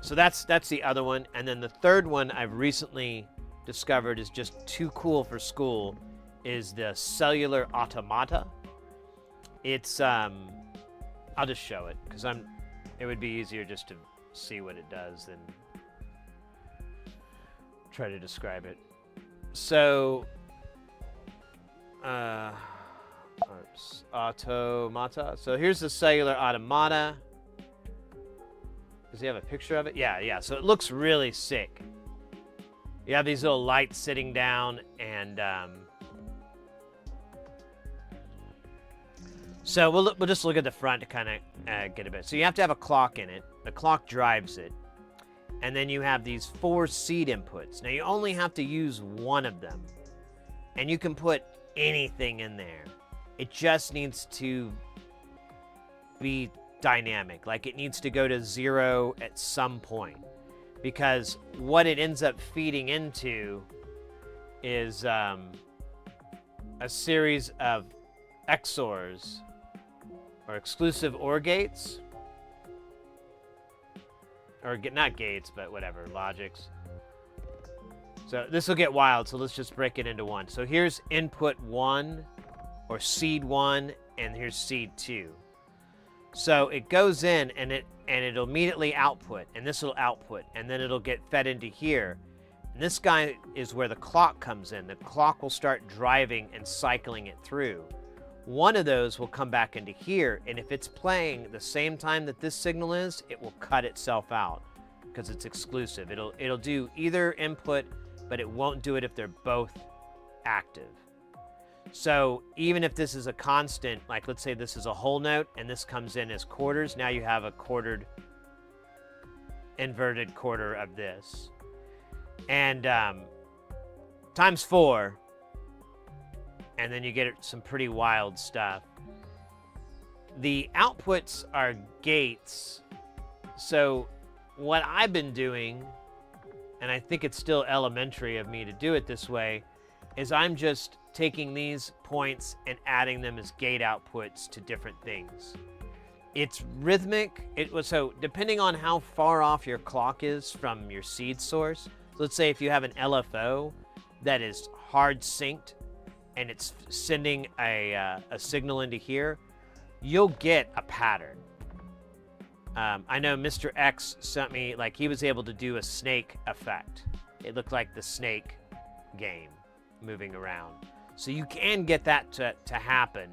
So that's the other one. And then the third one I've recently discovered is just too cool for school is the cellular automata. It's I'll just show it because it would be easier just to see what it does than try to describe it. So automata. So here's the cellular automata. Does he have a picture of it? Yeah. So it looks really sick. You have these little lights sitting down, and so we'll just look at the front to kind of get a bit. So you have to have a clock in it. The clock drives it, and then you have these 4 seed inputs. Now you only have to use one of them, and you can put anything in there. It just needs to be dynamic. Like it needs to go to 0 at some point, because what it ends up feeding into is a series of XORs, or exclusive OR gates, or not gates, but whatever, logics. So this will get wild, so let's just break it into one. So here's input 1, or seed 1, and here's seed 2. So it goes in, and it'll immediately output, and this will output, and then it'll get fed into here. And this guy is where the clock comes in. The clock will start driving and cycling it through. One of those will come back into here, and if it's playing the same time that this signal is, it will cut itself out because it's exclusive. It'll do either input, but it won't do it if they're both active. So even if this is a constant, like let's say this is a whole note and this comes in as quarters, now you have a quartered, inverted quarter of this. And times 4, and then you get some pretty wild stuff. The outputs are gates. So what I've been doing, and I think it's still elementary of me to do it this way, is I'm just taking these points and adding them as gate outputs to different things. It's rhythmic. So depending on how far off your clock is from your seed source, so let's say if you have an LFO that is hard synced and it's sending a signal into here, you'll get a pattern. I know Mr. X sent me, like, he was able to do a snake effect. It looked like the snake game moving around. So you can get that to happen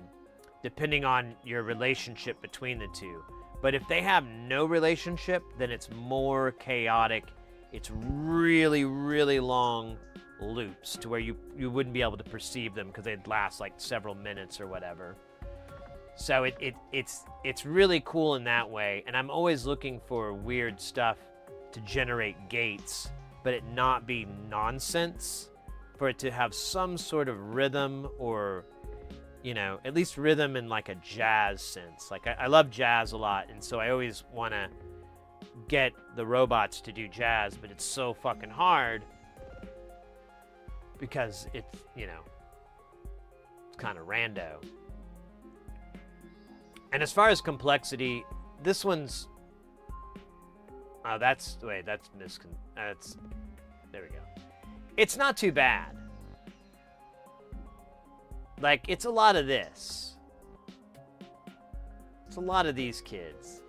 depending on your relationship between the two. But if they have no relationship, then it's more chaotic. It's really, really long loops to where you wouldn't be able to perceive them because they'd last like several minutes or whatever. So it's really cool in that way, and I'm always looking for weird stuff to generate gates, but it not be nonsense, for it to have some sort of rhythm, or, you know, at least rhythm in like a jazz sense. Like I love jazz a lot, and so I always want to get the robots to do jazz, but it's so fucking hard because it's, you know, it's kind of rando. And as far as complexity, this one's... Oh, that's... Wait, that's there we go. It's not too bad. Like, it's a lot of this. It's a lot of these kids.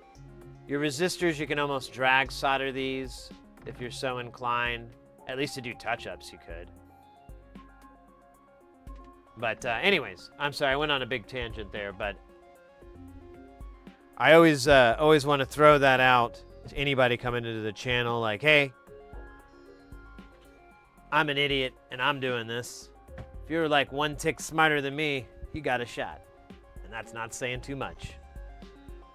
Your resistors, you can almost drag solder these if you're so inclined. At least to do touch-ups, you could. But anyways, I'm sorry, I went on a big tangent there, but I always want to throw that out to anybody coming into the channel, like, hey, I'm an idiot and I'm doing this. If you're like one tick smarter than me, you got a shot. And that's not saying too much.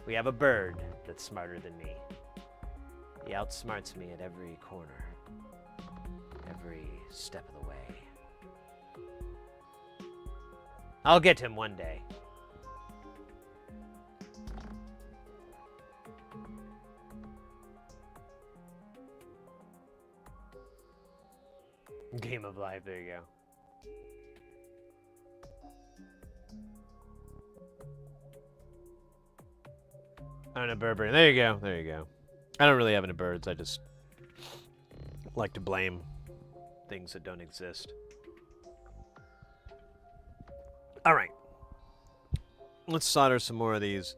We have a bird that's smarter than me. He outsmarts me at every corner, every step of the way. I'll get him one day. Game of life, there you go. I don't know, Burberry. There you go. There you go. I don't really have any birds. I just like to blame things that don't exist. All right. Let's solder some more of these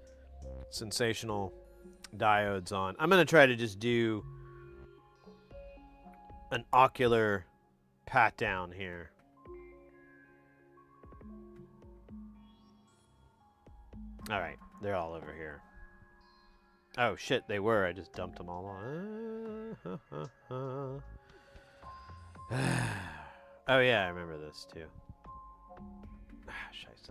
sensational diodes on. I'm going to try to just do an ocular pat down here. All right. They're all over here. Oh, shit, they were. I just dumped them all on. Oh, yeah, I remember this, too. Scheisse.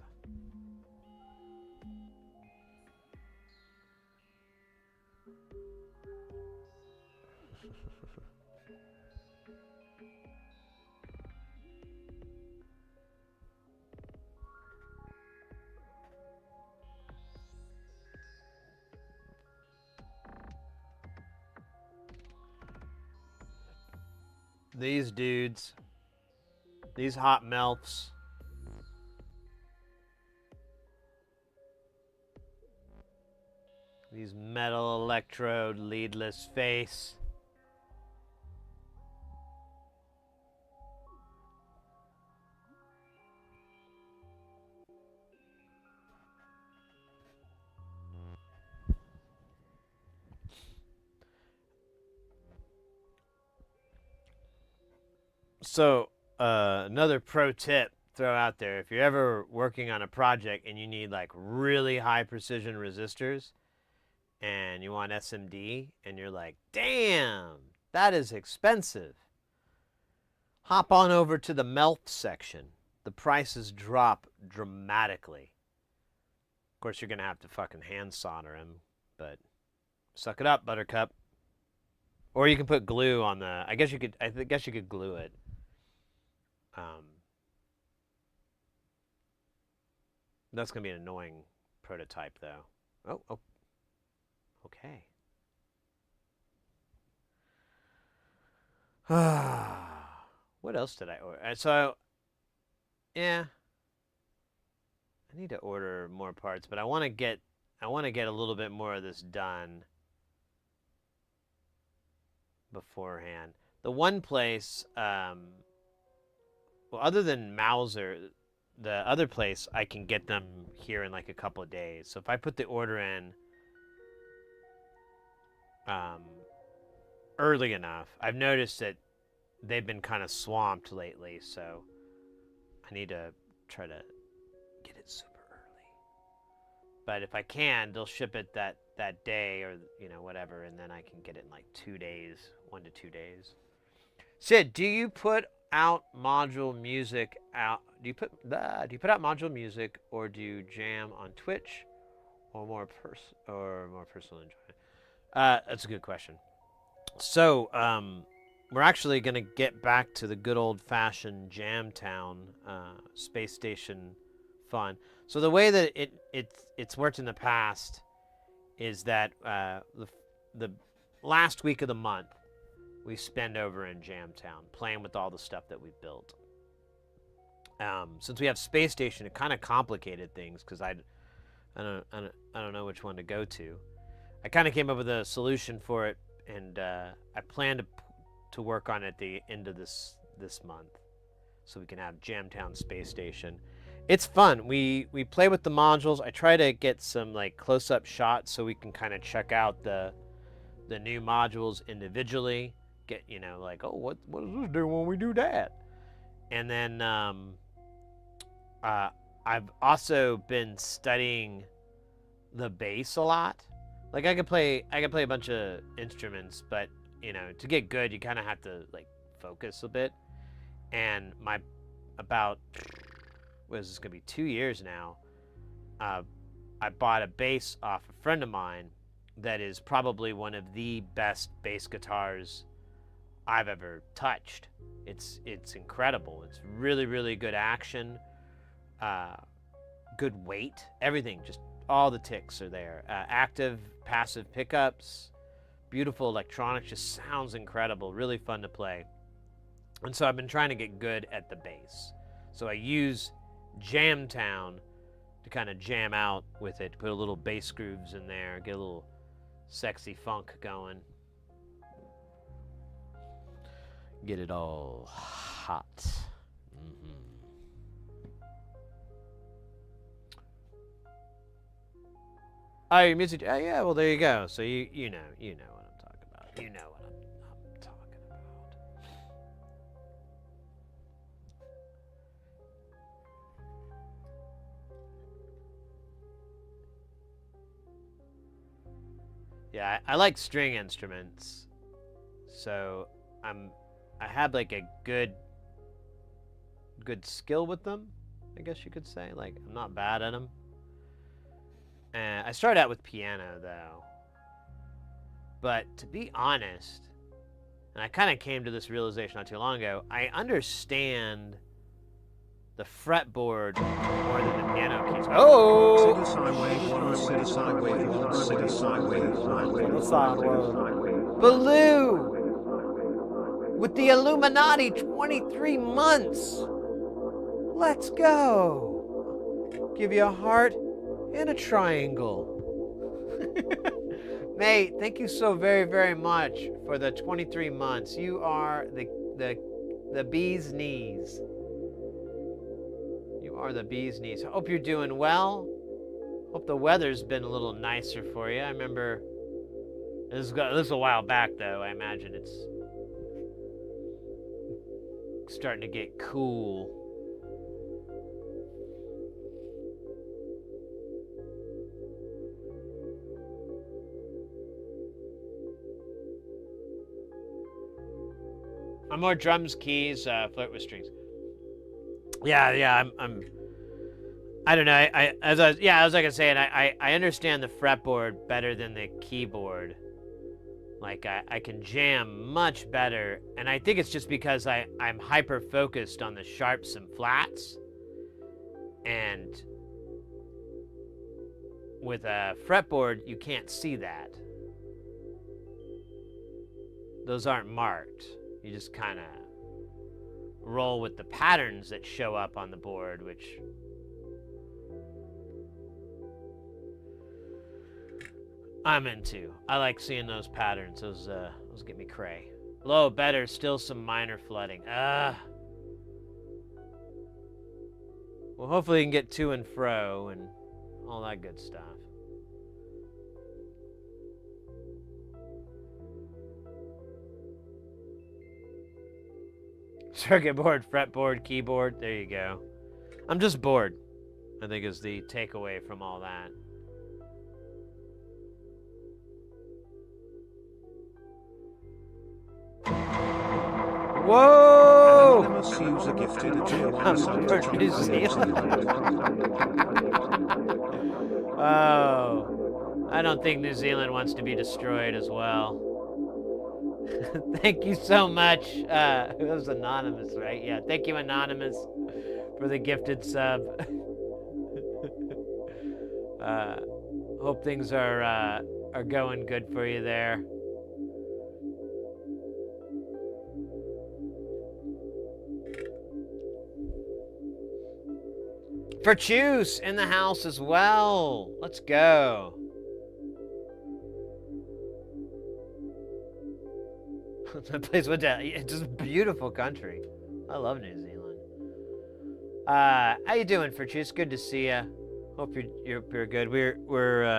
These dudes, these hot melts, these metal electrode leadless face. So, another pro tip throw out there, if you're ever working on a project and you need like really high precision resistors and you want SMD and you're like, damn, that is expensive, hop on over to the melt section. The prices drop dramatically. Of course, you're going to have to fucking hand solder them, but suck it up, Buttercup. Or you can put glue on the, I guess you could glue it. That's going to be an annoying prototype, though. Oh, okay. What else did I order? So, yeah, I need to order more parts, but I want to get a little bit more of this done beforehand. The one place, well, other than Mauser, the other place I can get them here in like a couple of days. So if I put the order in early enough, I've noticed that they've been kind of swamped lately, so I need to try to get it super early. But if I can, they'll ship it that day or, you know, whatever, and then I can get it in like 2 days, 1 to 2 days. Sid, do you put out module music out? Do you put out module music, or do you jam on Twitch, or more personal enjoyment? That's a good question. So, we're actually going to get back to the good old-fashioned Jamtown space station fun. So the way that it's worked in the past is that the last week of the month we spend over in Jamtown playing with all the stuff that we've built. Since we have space station, it kind of complicated things because I don't know which one to go to. I kind of came up with a solution for it, and I plan to work on it at the end of this month, so we can have Jamtown Space Station. It's fun. We play with the modules. I try to get some like close-up shots so we can kind of check out the new modules individually. Get, you know, like, oh, what does this do when we do that? And then I've also been studying the bass a lot. Like I can play a bunch of instruments, but you know, to get good, you kind of have to like focus a bit. And about what is this gonna be, 2 years now? I bought a bass off a friend of mine that is probably one of the best bass guitars I've ever touched. It's incredible. It's really, really good action, good weight, everything. Just all the ticks are there. Active, passive pickups, beautiful electronics. Just sounds incredible. Really fun to play. And so I've been trying to get good at the bass. So I use Jamtown to kind of jam out with it. Put a little bass grooves in there, get a little sexy funk going. Get it all hot. Oh, your music. Oh, yeah. Well, there you go. So you know what I'm talking about. You know what I'm talking about. Yeah, I like string instruments. So I have like a good skill with them, I guess you could say. Like, I'm not bad at them. And I started out with piano though. But to be honest, and I kind of came to this realization not too long ago, I understand the fretboard more than the piano keys. Oh! Baloo! With the Illuminati 23 months! Let's go! Give you a heart and a triangle. Mate, thank you so very, very much for the 23 months. You are the bee's knees. You are the bee's knees. I hope you're doing well. Hope the weather's been a little nicer for you. I remember this is a while back though. I imagine it's starting to get cool. I'm more drums, keys, flirt with strings. Yeah. I don't know. As I was like saying, I understand the fretboard better than the keyboard. Like I can jam much better, and I think it's just because I'm hyper focused on the sharps and flats, and with a fretboard you can't see that. Those aren't marked. You just kind of roll with the patterns that show up on the board, which I'm into. I like seeing those patterns. Those get me cray. Low, better, still some minor flooding. Well, hopefully you can get to and fro and all that good stuff. Circuit board, fretboard, keyboard. There you go. I'm just bored, I think, is the takeaway from all that. Whoa! New Zealand. Oh, I don't think New Zealand wants to be destroyed as well. Thank you so much. It was Anonymous, right? Yeah, thank you, Anonymous, for the gifted sub. Hope things are going good for you there. For Juice in the house as well. Let's go. That place went down. It's just a beautiful country. I love New Zealand. How you doing, For Juice? Good to see you. Hope you're good. We're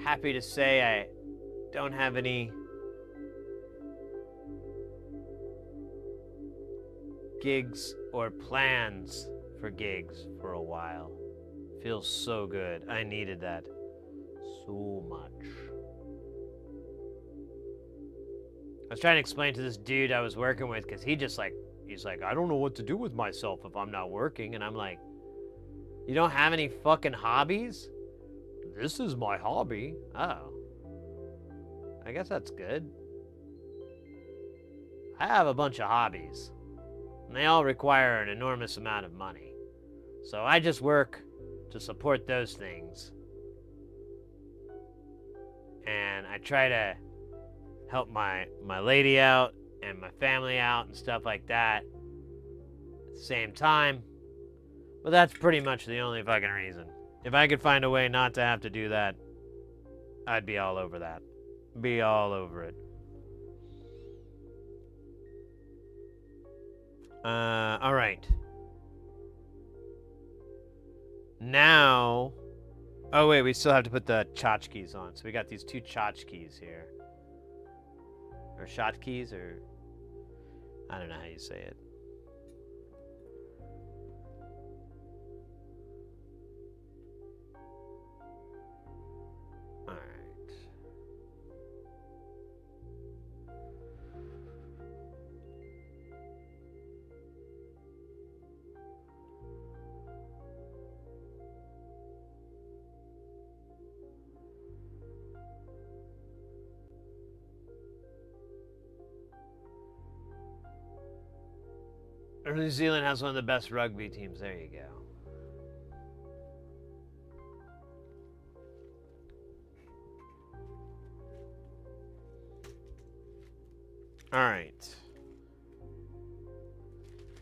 happy to say I don't have any gigs or plans for gigs for a while. Feels so good. I needed that so much. I was trying to explain to this dude I was working with, because he's like, I don't know what to do with myself if I'm not working. And I'm like, you don't have any fucking hobbies? This is my hobby. Oh. I guess that's good. I have a bunch of hobbies, and they all require an enormous amount of money. So I just work to support those things. And I try to help my lady out and my family out and stuff like that at the same time. But that's pretty much the only fucking reason. If I could find a way not to have to do that, I'd be all over that. Be all over it. All right. Now, oh wait, we still have to put the tchotchkes on. So we got these 2 tchotchkes here. Or shotkes, or I don't know how you say it. All right. New Zealand has one of the best rugby teams. There you go. All right.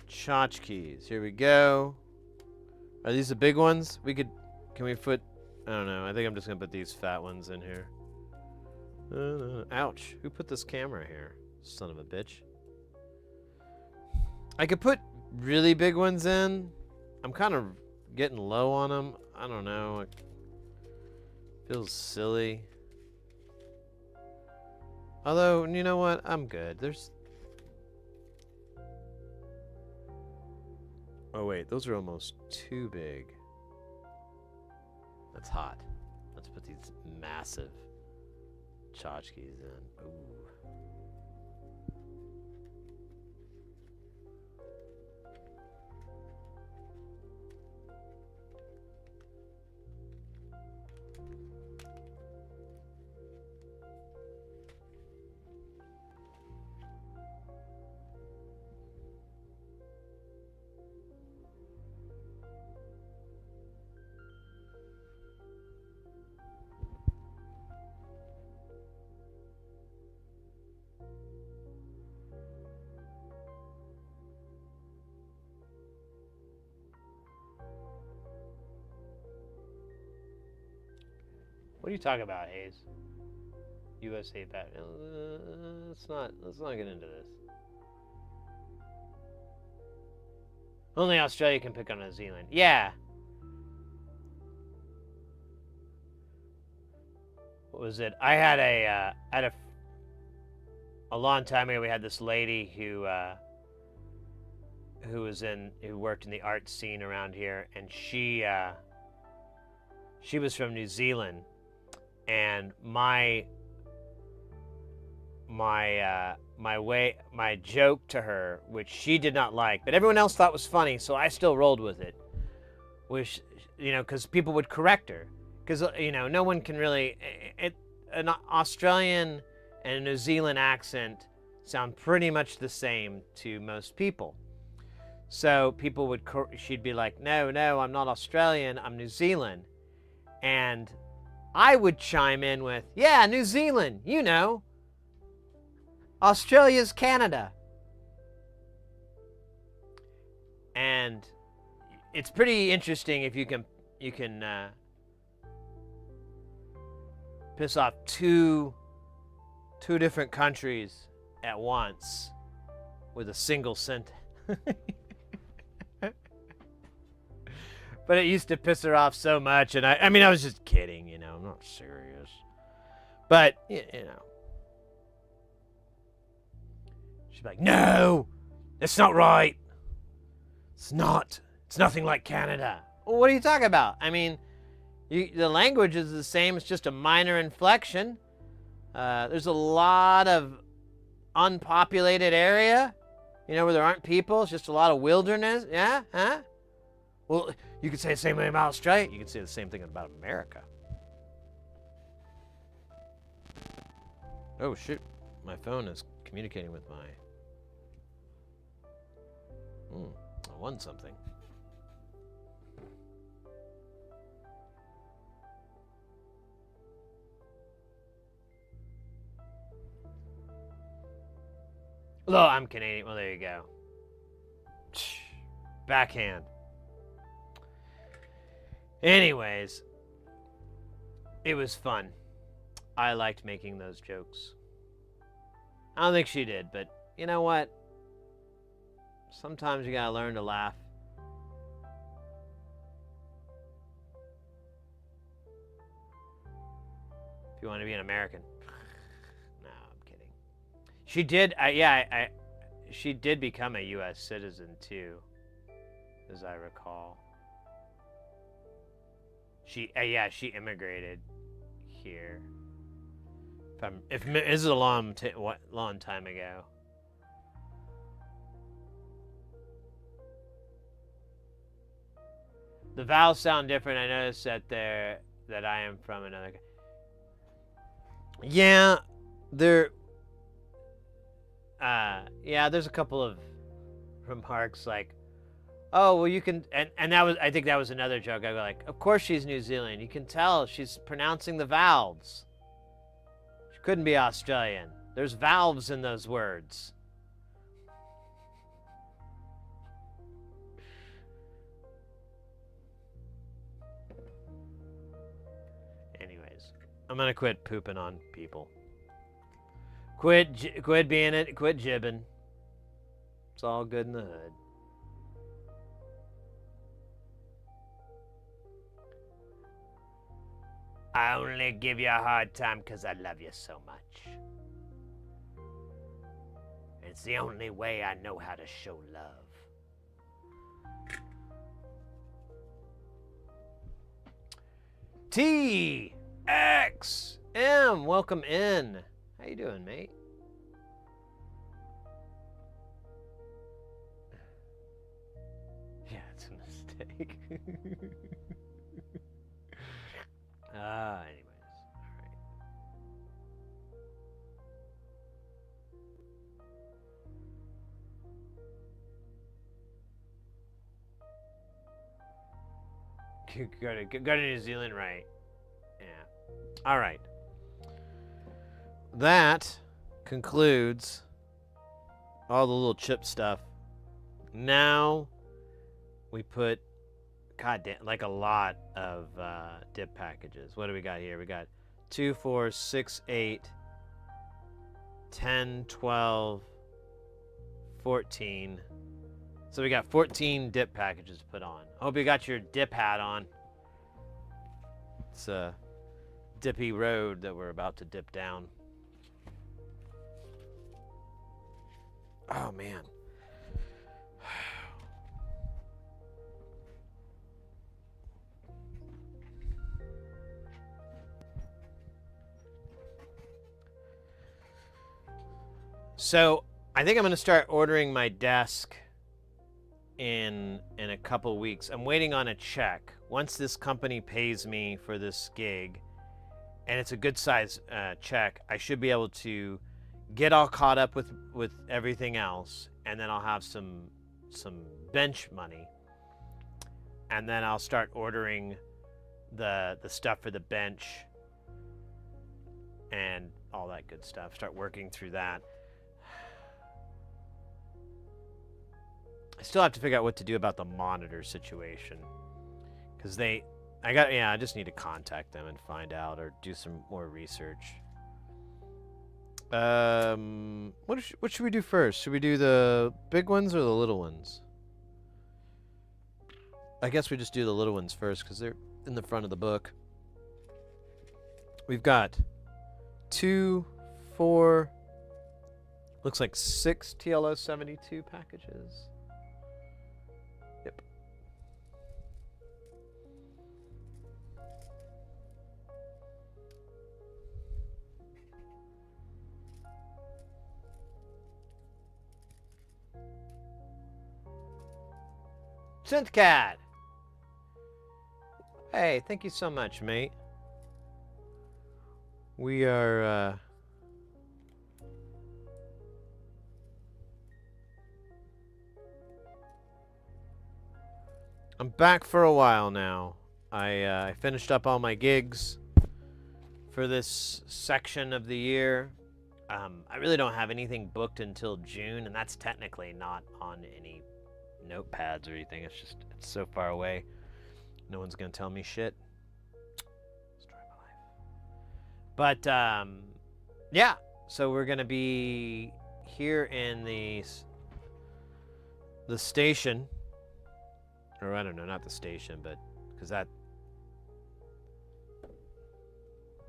Tchotchkes. Here we go. Are these the big ones? Can we put, I don't know. I think I'm just going to put these fat ones in here. Ouch. Who put this camera here? Son of a bitch. I could put really big ones in. I'm kind of getting low on them. I don't know. It feels silly. Although, you know what? I'm good. Oh, wait. Those are almost too big. That's hot. Let's put these massive tchotchkes in. Ooh. What are you talking about, Hayes? USA bat. Let's not get into this. Only Australia can pick on New Zealand. Yeah. What was it? I had a long time ago. We had this lady who worked in the art scene around here, and she was from New Zealand. And my joke to her, which she did not like, but everyone else thought was funny, so I still rolled with it. Which, because people would correct her, because no one can really. An Australian and a New Zealand accent sound pretty much the same to most people. So people she'd be like, no, I'm not Australian, I'm New Zealand, and I would chime in with, yeah, New Zealand, Australia's Canada. And it's pretty interesting if you can piss off two different countries at once with a single sentence. But it used to piss her off so much, and I mean, I was just kidding, I'm not serious. But, she'd be like, no, that's not right. It's nothing like Canada. Well, what are you talking about? I mean, the language is the same, it's just a minor inflection. There's a lot of unpopulated area, where there aren't people, it's just a lot of wilderness, yeah, huh? Well, you could say the same thing about Australia. You can say the same thing about America. Oh, shoot. My phone is communicating with my... I won something. Oh, I'm Canadian. Well, there you go. Backhand. Anyways, it was fun. I liked making those jokes. I don't think she did, but you know what? Sometimes you gotta learn to laugh. If you want to be an American. No, I'm kidding. She did, she did become a U.S. citizen too, as I recall. She immigrated here. If this is a long time ago. The vowels sound different. I noticed that I am from another. Yeah, there's a couple of remarks like, oh, well, you can, and I think that was another joke. I go like, of course she's New Zealand. You can tell she's pronouncing the vowels. She couldn't be Australian. There's valves in those words. Anyways, I'm gonna quit pooping on people. Quit being it. Quit jibbing. It's all good in the hood. I only give you a hard time because I love you so much. It's the only way I know how to show love. TXM, welcome in. How you doing, mate? Yeah, it's a mistake. Anyways, all right. Go to New Zealand, right? Yeah. All right. That concludes all the little chip stuff. Now we put, goddamn, like a lot of dip packages. What do we got here? We got 2, 4, 6, 8, 10, 12, 14. So we got 14 dip packages to put on. I hope you got your dip hat on. It's a dippy road that we're about to dip down. Oh, man. So I think I'm going to start ordering my desk in a couple weeks. I'm waiting on a check. Once this company pays me for this gig, and it's a good size check, I should be able to get all caught up with everything else, and then I'll have some bench money, and then I'll start ordering the stuff for the bench and all that good stuff. Start working through that. I still have to figure out what to do about the monitor situation, because I just need to contact them and find out, or do some more research. What should we do first? Should we do the big ones or the little ones? I guess we just do the little ones first, because they're in the front of the book. We've got 2, 4, looks like 6 TLO 72 packages. Yep. Synthcat! Hey, thank you so much, mate. We are, I'm back for a while now. I finished up all my gigs for this section of the year. I really don't have anything booked until June, and that's technically not on any notepads or anything. It's so far away. No one's gonna tell me shit. Destroy my life. But yeah. So we're gonna be here in the station, or I don't know, not the station, but because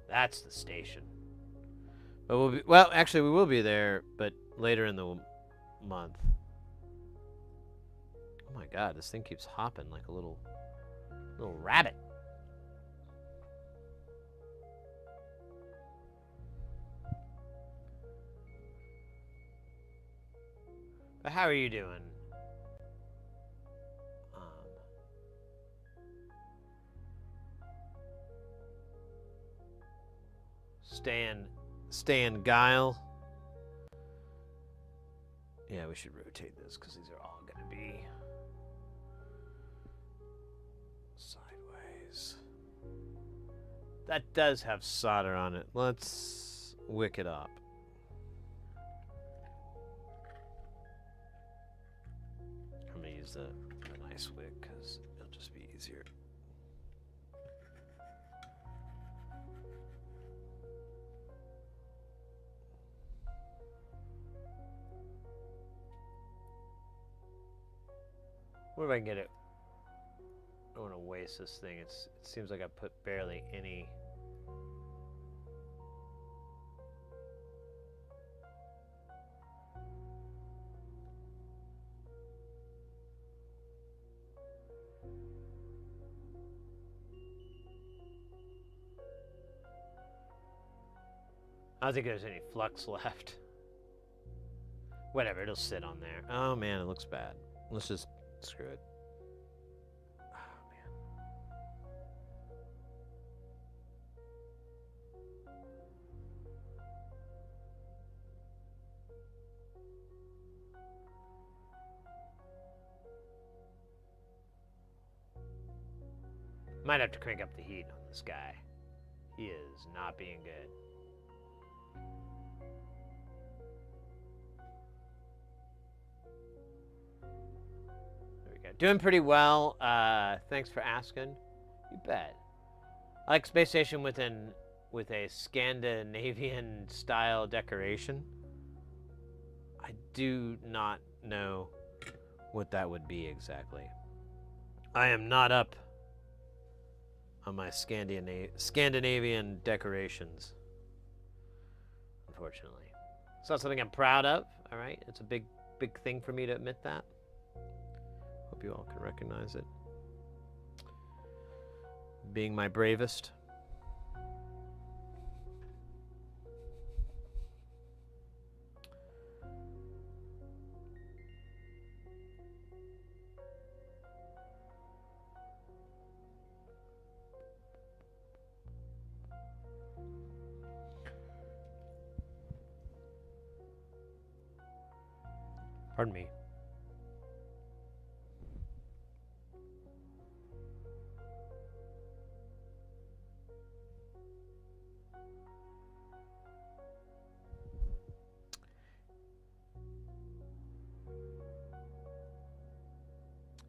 that's the station. But well, actually, we will be there, but later in the month. Oh my god, this thing keeps hopping like a little rabbit. But how are you doing? Stan Guile. Yeah, we should rotate this because these are all going to be sideways. That does have solder on it. Let's wick it up. I'm going to use the nice wick because it'll just be easier. What if I can get it? I don't want to waste this thing. It seems like I put barely any. I don't think there's any flux left. Whatever, it'll sit on there. Oh man, it looks bad. Let's just screw it. Oh man. Might have to crank up the heat on this guy. He is not being good. Doing pretty well. Thanks for asking. You bet. I like Space Station with a Scandinavian style decoration. I do not know what that would be exactly. I am not up on my Scandinavian decorations, unfortunately. It's not something I'm proud of. All right, it's a big thing for me to admit that. Hope you all can recognize it. Being my bravest. Pardon me.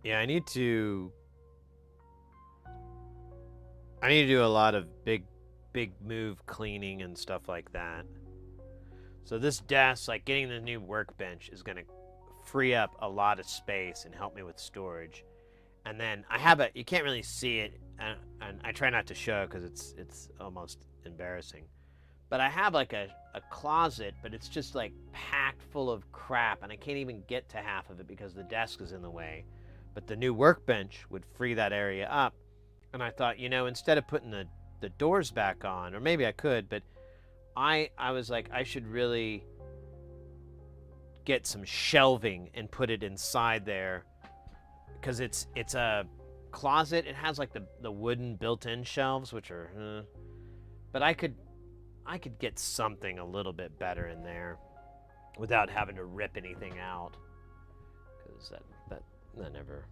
Yeah, I need to do a lot of big move cleaning and stuff like that. So this desk, like getting the new workbench, is going to free up a lot of space and help me with storage. And then I have you can't really see it, and I try not to show because it's almost embarrassing. But I have like a closet, but it's just like packed full of crap, and I can't even get to half of it because the desk is in the way. But the new workbench would free that area up. And I thought, instead of putting the doors back on, or maybe I could, but I was like, I should really get some shelving and put it inside there, because it's a closet. It has like the wooden built-in shelves, which are, but I could get something a little bit better in there without having to rip anything out, because that never.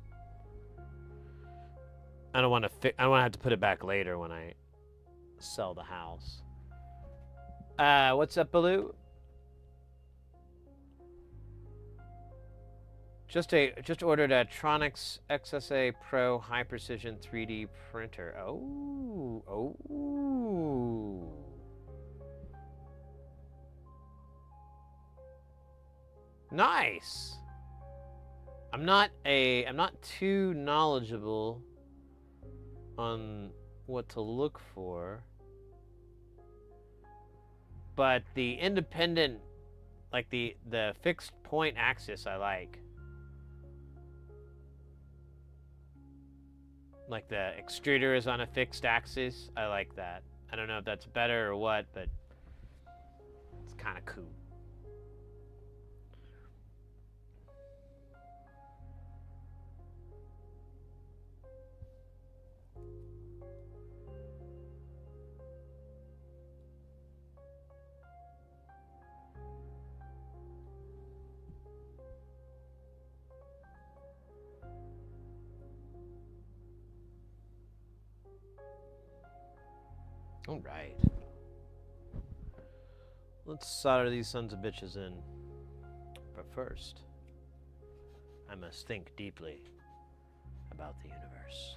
I don't want to have to put it back later when I sell the house. What's up, Baloo? Just ordered a Tronix XSA Pro high precision 3D printer. Oh. Nice. I'm not too knowledgeable on what to look for, but the independent, like the fixed point axis, I like. Like the extruder is on a fixed axis. I like that. I don't know if that's better or what, but it's kind of cool. All right. Let's solder these sons of bitches in. But first, I must think deeply about the universe.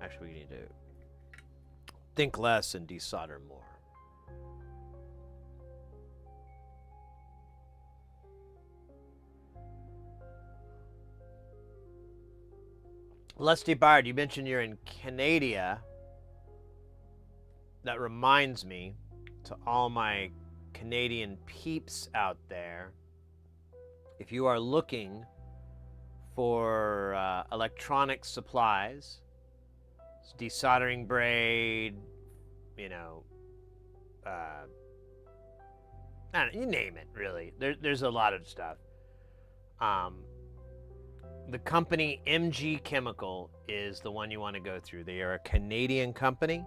Actually, we need to think less and desolder more. Lusty Bard, you mentioned you're in Canada. That reminds me to all my Canadian peeps out there. If you are looking for electronic supplies, desoldering braid, you know, I don't know, you name it, really. There's a lot of stuff. The company MG Chemical is the one you want to go through. They are a Canadian company,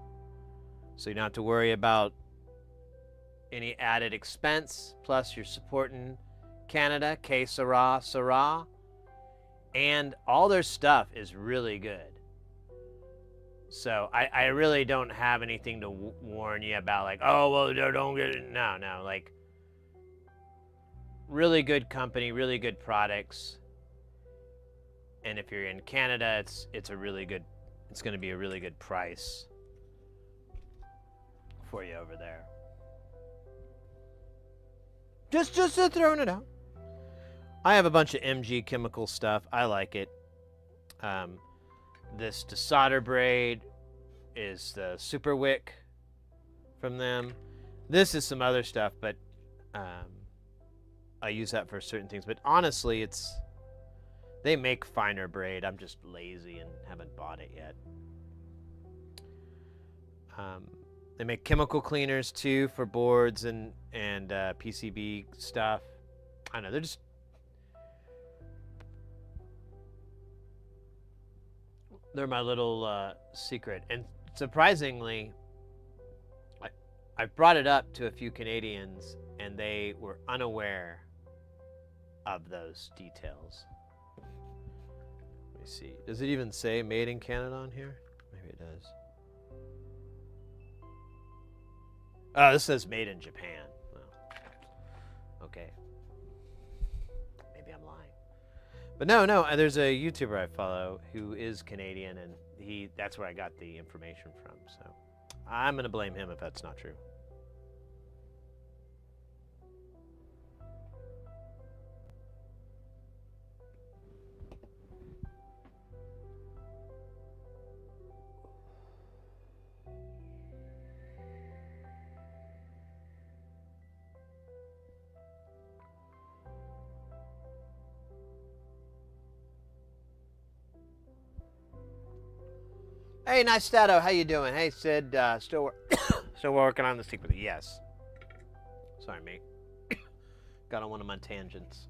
so you don't have to worry about any added expense. Plus, you're supporting Canada, que sera, sera. And all their stuff is really good. So I really don't have anything to warn you about, like, oh, well, don't get it. No, like, really good company, really good products. And if you're in Canada, it's going to be a really good price for you over there. Just throwing it out. I have a bunch of MG Chemical stuff. I like it. This desolder braid is the Super Wick from them. This is some other stuff, but I use that for certain things. But honestly, they make finer braid. I'm just lazy and haven't bought it yet. They make chemical cleaners too for boards and PCB stuff. I don't know, they're my little secret. And surprisingly, I brought it up to a few Canadians, and they were unaware of those details. Let me see. Does it even say made in Canada on here? Maybe it does. Oh, this says made in Japan. Well, okay. Maybe I'm lying. But no, there's a YouTuber I follow who is Canadian, and that's where I got the information from. So I'm going to blame him if that's not true. Hey, Nice Stato, how you doing? Hey, Sid, still working on the secret. Yes. Sorry, mate. Got on one of my tangents.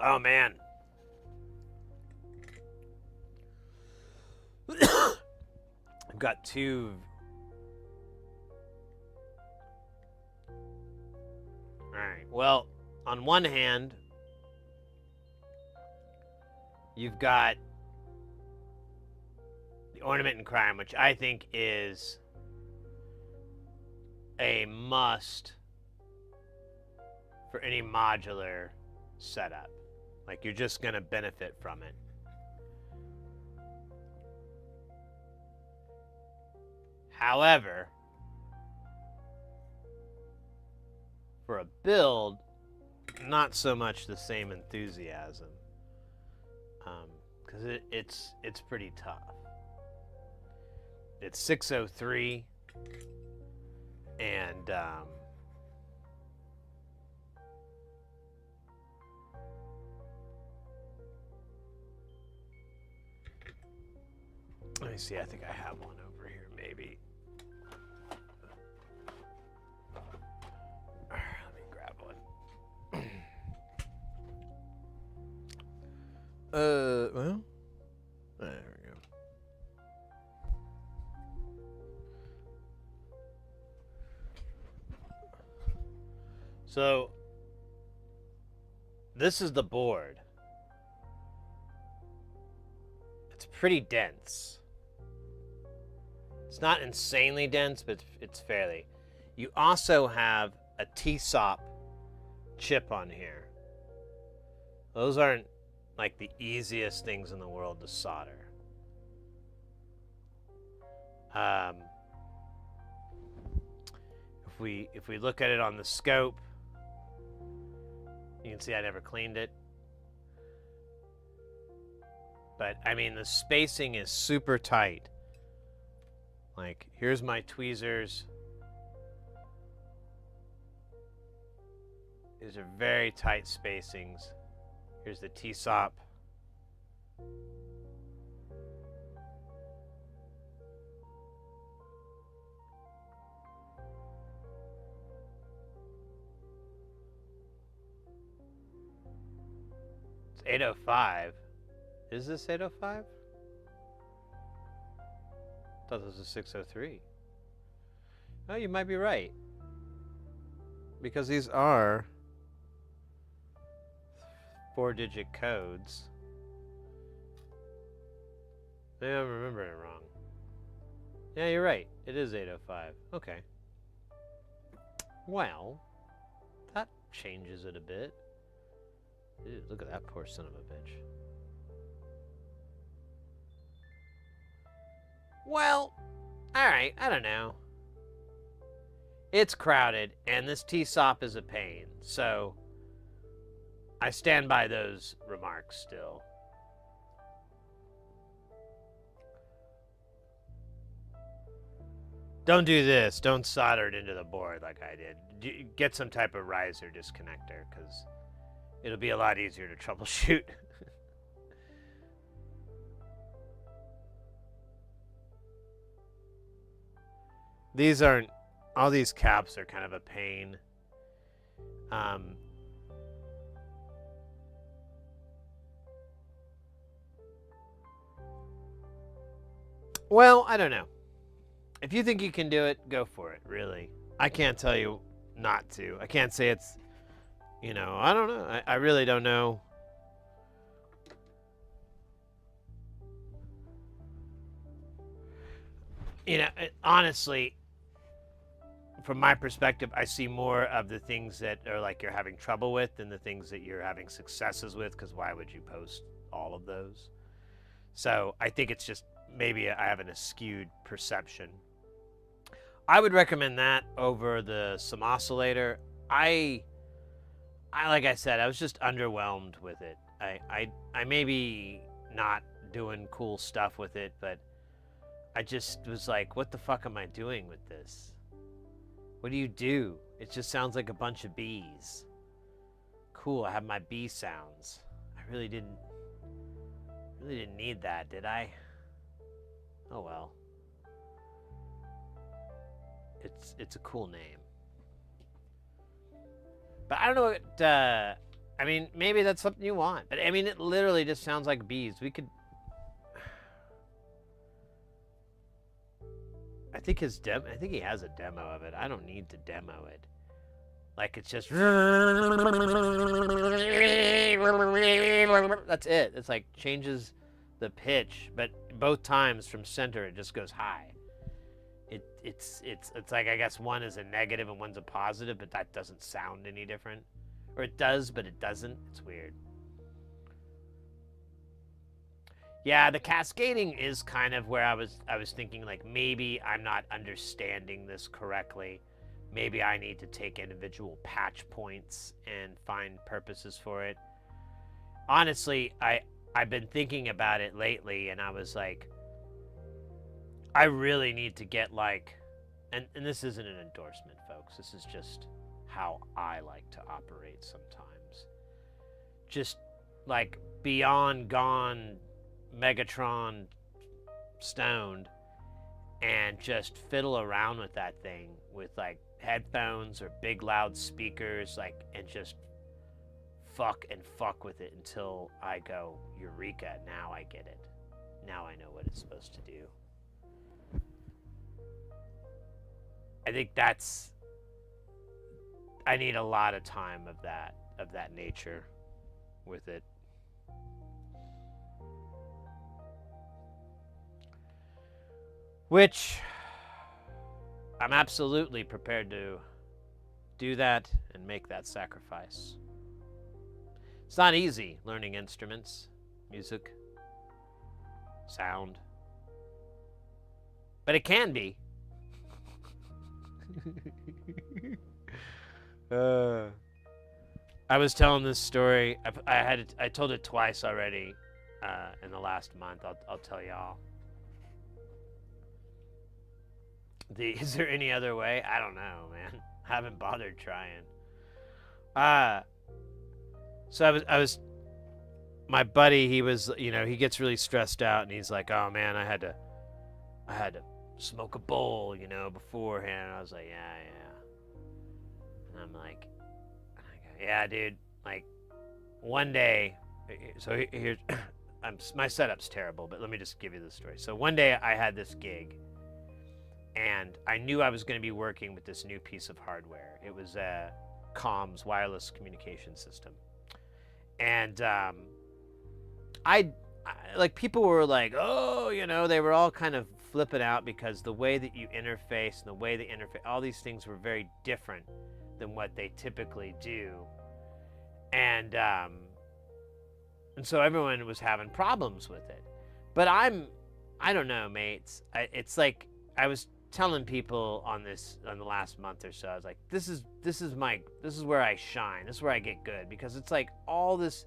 Oh, man. I've got two Well, on one hand, you've got the ornament and crime, which I think is a must for any modular setup. Like, you're just going to benefit from it. However, for a build, not so much the same enthusiasm, because it's pretty tough. It's 603, and let me see. I think I have one over here, maybe. Let me grab one. Well, there we go. So, this is the board. It's pretty dense. It's not insanely dense, but it's fairly. You also have a T-SOP chip on here. Those aren't like the easiest things in the world to solder. If we look at it on the scope, you can see I never cleaned it. But I mean, the spacing is super tight. Like, here's my tweezers. These are very tight spacings. Here's the T-SOP. It's 805. Is this 805? I thought this was 603. Oh, you might be right. Because these are 4-digit codes. Maybe I'm remembering it wrong. Yeah, you're right. It is 805. Okay. Well, that changes it a bit. Ew, look at that poor son of a bitch. Well, alright, I don't know. It's crowded, and this T-SOP is a pain, so I stand by those remarks still. Don't do this. Don't solder it into the board like I did. Get some type of riser disconnector, because it'll be a lot easier to troubleshoot. These aren't... all these caps are kind of a pain. Well, I don't know. If you think you can do it, go for it, really. I can't tell you not to. I can't say it's... you know, I don't know. I really don't know. You know, honestly, from my perspective, I see more of the things that are like you're having trouble with than the things that you're having successes with, because why would you post all of those? So I think it's just maybe I have an skewed perception. I would recommend that over the Some Oscillator. I like I said, I was just underwhelmed with it. I maybe not doing cool stuff with it, but I just was like, what the fuck am I doing with this? What do you do? It just sounds like a bunch of bees. Cool, I have my bee sounds. I really didn't need that, did I? Oh well. It's a cool name. But I don't know what, I mean, maybe that's something you want. But I mean, it literally just sounds like bees. We could... I think he has a demo of it. I don't need to demo it. Like it's just that's it. It's like changes the pitch, but both times from center it just goes high. It's like I guess one is a negative and one's a positive, but that doesn't sound any different. Or it does, but it doesn't. It's weird. Yeah, the cascading is kind of where I was thinking like maybe I'm not understanding this correctly. Maybe I need to take individual patch points and find purposes for it. Honestly, I've been thinking about it lately and I was like I really need to get like and this isn't an endorsement, folks. This is just how I like to operate sometimes. Just like beyond gone Megatron stoned and just fiddle around with that thing with like headphones or big loud speakers like and just fuck with it until I go eureka, now I get it. Now I know what it's supposed to do. I think I need a lot of time of that nature with it. Which I'm absolutely prepared to do that and make that sacrifice. It's not easy learning instruments, music, sound, but it can be. I was telling this story. I told it twice already in the last month. I'll tell y'all. Is there any other way? I don't know, man. I haven't bothered trying. So I was my buddy, he was, he gets really stressed out and he's like, "Oh man, I had to smoke a bowl, beforehand." I was like, "Yeah." And I'm like, "Yeah, dude, like one day." So here's my setup's terrible, but let me just give you the story. So one day I had this gig and I knew I was going to be working with this new piece of hardware. It was a comms, wireless communication system. And I like, people were like, "Oh, they were all kind of flipping out because the way that you interface and the way they interface, all these things were very different than what they typically do." And so everyone was having problems with it. But I don't know, mates. It's like I was telling people on the last month or so, I was like, this is where I shine. This is where I get good, because it's like all this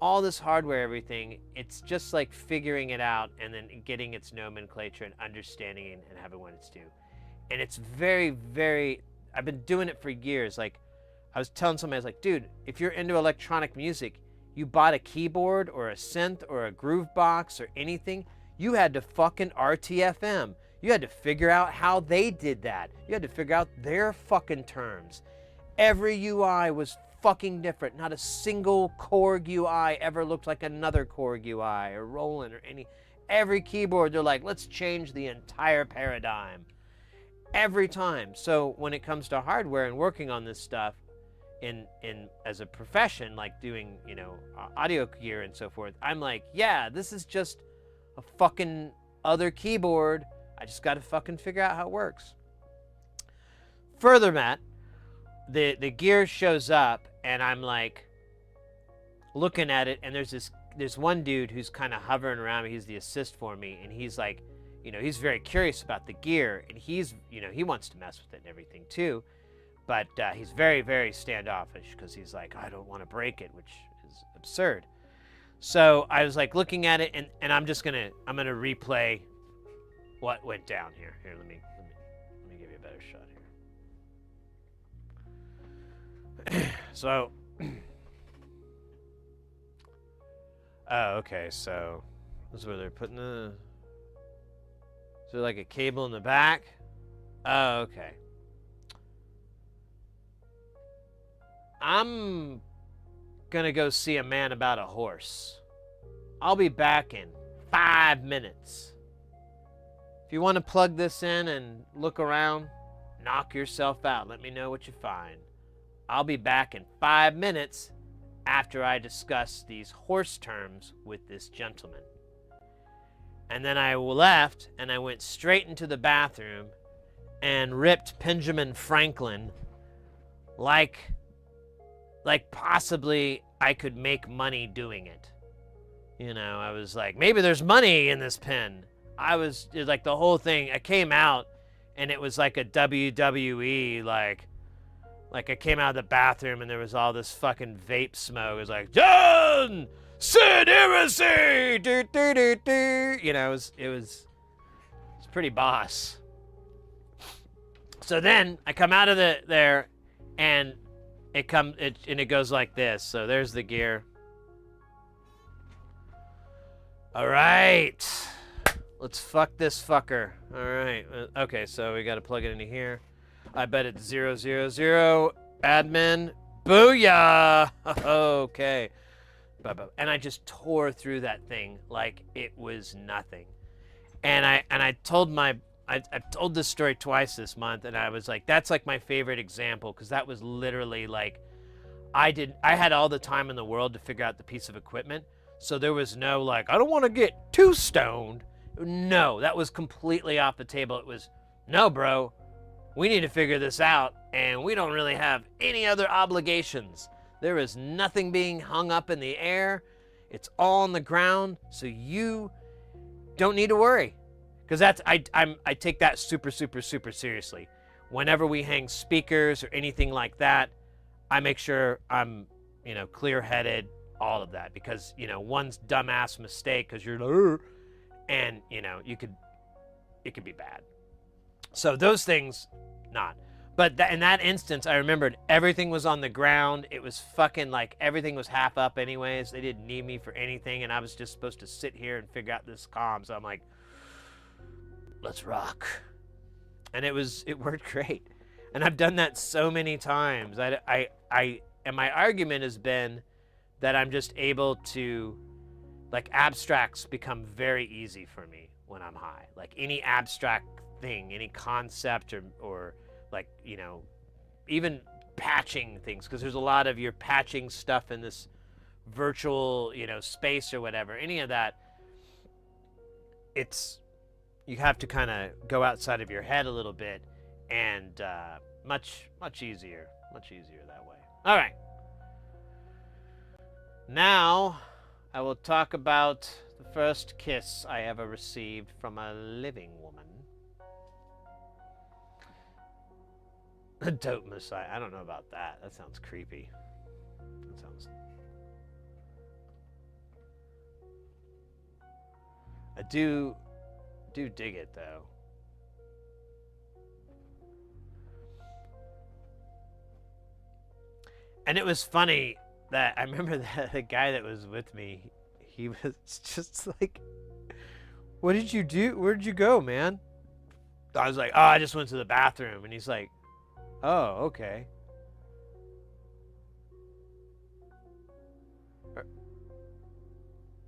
hardware, everything, it's just like figuring it out and then getting its nomenclature and understanding it and having what it's due. And it's very, very, I've been doing it for years. Like I was telling somebody, I was like, "Dude, if you're into electronic music, you bought a keyboard or a synth or a groove box or anything, you had to fucking RTFM. You had to figure out how they did that. You had to figure out their fucking terms. Every UI was fucking different. Not a single Korg UI ever looked like another Korg UI or Roland or any. Every keyboard, they're like, let's change the entire paradigm. Every time. So when it comes to hardware and working on this stuff in as a profession, like doing, audio gear and so forth, I'm like, yeah, this is just a fucking other keyboard. I just got to fucking figure out how it works. Further, Matt, the gear shows up and I'm like looking at it, and there's one dude who's kind of hovering around me. He's the assist for me, and he's like, he's very curious about the gear, and he's, he wants to mess with it and everything too, but he's very, very standoffish because he's like, I don't want to break it, which is absurd. So I was like looking at it, and I'm gonna replay what went down here. Here, let me give you a better shot here. So, oh, okay. So this is where they're putting is there like a cable in the back? Oh, okay. I'm gonna go see a man about a horse. I'll be back in 5 minutes. If you want to plug this in and look around, knock yourself out. Let me know what you find. I'll be back in 5 minutes after I discuss these horse terms with this gentleman. And then I left, and I went straight into the bathroom and ripped Benjamin Franklin like possibly I could make money doing it. You know, I was like, maybe there's money in this pen. Like the whole thing, I came out, and it was like a WWE, like I came out of the bathroom, and there was all this fucking vape smoke. It was like, John Sid Heresy! Do, do, do, do. You know, it was pretty boss. So then I come out of there, and it goes like this. So there's the gear. All right, let's fuck this fucker. All right, okay, so we got to plug it into here. I bet it's 000 admin. Booyah! Okay. And I just tore through that thing like it was nothing. And I told I've told this story twice this month, and I was like, that's like my favorite example, because that was literally like, I had all the time in the world to figure out the piece of equipment. So there was no like, I don't want to get too stoned. No, that was completely off the table. It was, no, bro, we need to figure this out, and we don't really have any other obligations. There is nothing being hung up in the air. It's all on the ground, so you don't need to worry. Because I take that super, super, super seriously. Whenever we hang speakers or anything like that, I make sure I'm, clear-headed, all of that. Because, one's dumbass mistake, because you're like, and, it could be bad. So those things, not. But in that instance, I remembered everything was on the ground. It was fucking like everything was half up anyways. They didn't need me for anything, and I was just supposed to sit here and figure out this comm. So I'm like, let's rock. And it worked great. And I've done that so many times. And my argument has been that I'm just able to, like, abstracts become very easy for me when I'm high. Like any abstract thing, any concept or like, even patching things, because there's a lot of you're patching stuff in this virtual, space or whatever. Any of that, you have to kind of go outside of your head a little bit, and much easier that way. All right. Now, I will talk about the first kiss I ever received from a living woman. A dope Messiah. I don't know about that. That sounds creepy. I do dig it, though. And it was funny that I remember that the guy that was with me, he was just like, what did you do? Where did you go, man? I was like, oh, I just went to the bathroom. And he's like, oh, okay.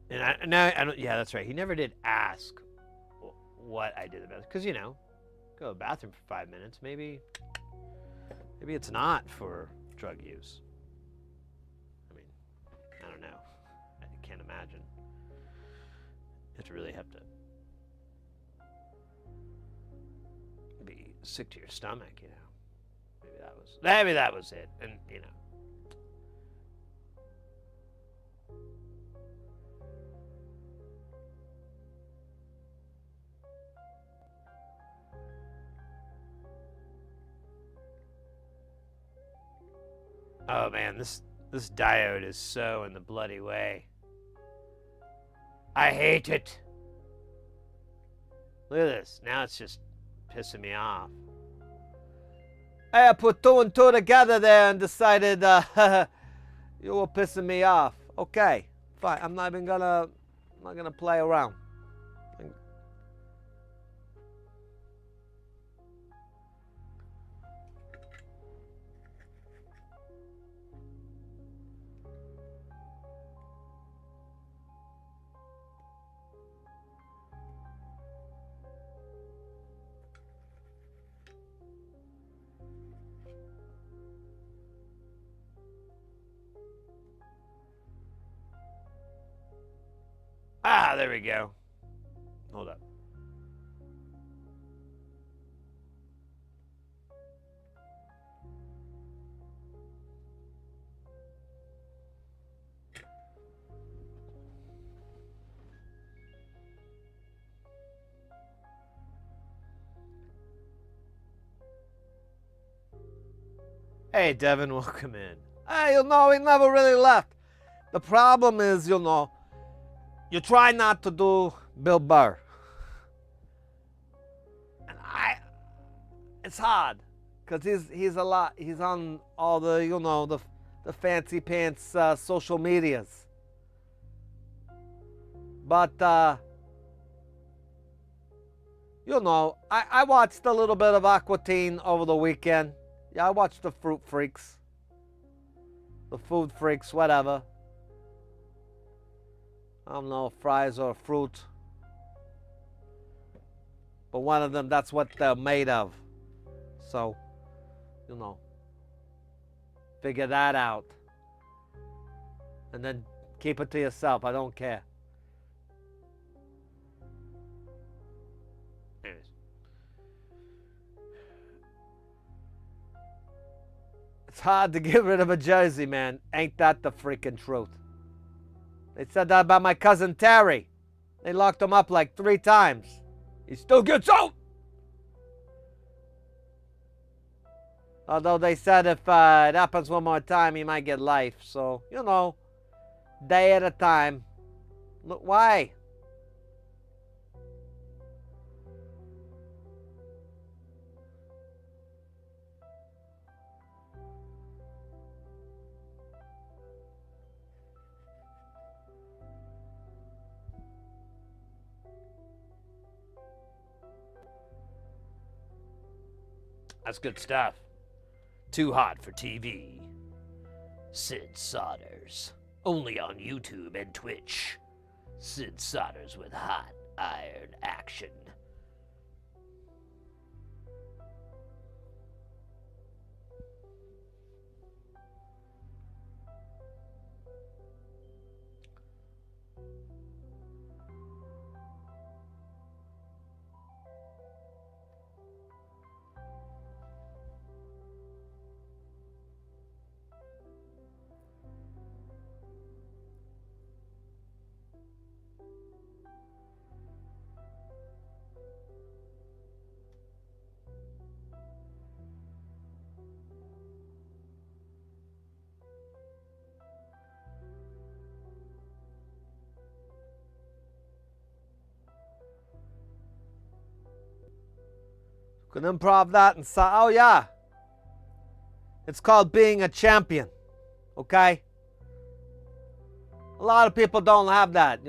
And I don't, yeah, that's right. He never did ask what I did the best. Because, go to the bathroom for 5 minutes. Maybe it's not for drug use. I mean, I don't know. I can't imagine. You have to really have to be sick to your stomach, Maybe that was it. And, oh man, this diode is so in the bloody way. I hate it. Look at this. Now it's just pissing me off. I put two and two together there and decided you were pissing me off. Okay, fine. I'm not gonna play around. Ah, there we go. Hold up. Hey, Devin, welcome in. Hey, he never really left. The problem is, you try not to do Bill Burr. And it's hard, because he's on all the, the fancy pants social medias. But, I watched a little bit of Aqua Teen over the weekend. Yeah, I watched the Fruit Freaks. The Food Freaks, whatever. I don't know if fries or fruit. But one of them, that's what they're made of. So, figure that out. And then keep it to yourself. I don't care. Anyways. It's hard to get rid of a jersey, man. Ain't that the freaking truth? They said that about my cousin Terry. They locked him up like 3 times. He still gets out! Although they said if it happens one more time, he might get life. So, day at a time. Look, why? That's good stuff. Too hot for TV. Sid Sodders. Only on YouTube and Twitch. Sid Sodders with hot iron action. Could improv that and say, oh yeah. It's called being a champion. Okay? A lot of people don't have that,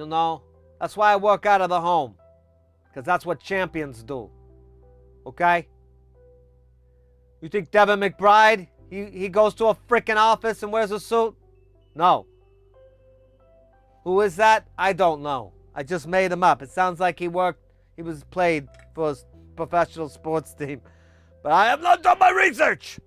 That's why I work out of the home. Because that's what champions do. Okay? You think Devin McBride, he goes to a freaking office and wears a suit? No. Who is that? I don't know. I just made him up. It sounds like he was played for a professional sports team. But I have not done my research.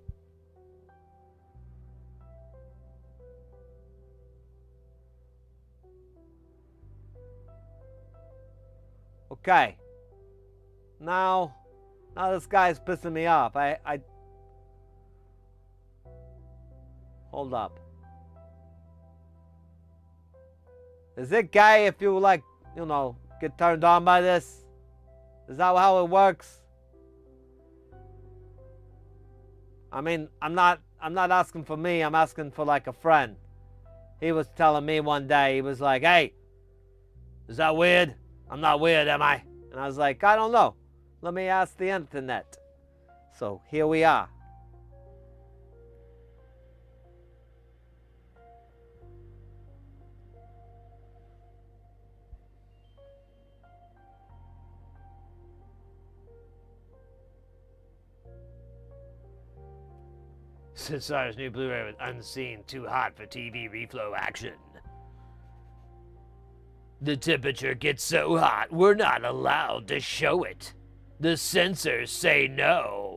Okay. Now this guy's pissing me off. I hold up. Is it gay if you get turned on by this? Is that how it works? I mean, I'm not asking for me, I'm asking for like a friend. He was telling me one day, he was like, hey, is that weird? I'm not weird, am I? And I was like, I don't know. Let me ask the internet. So here we are. Sidsar's new Blu-ray with Unseen, Too Hot for TV reflow action. The temperature gets so hot, we're not allowed to show it. The censors say no.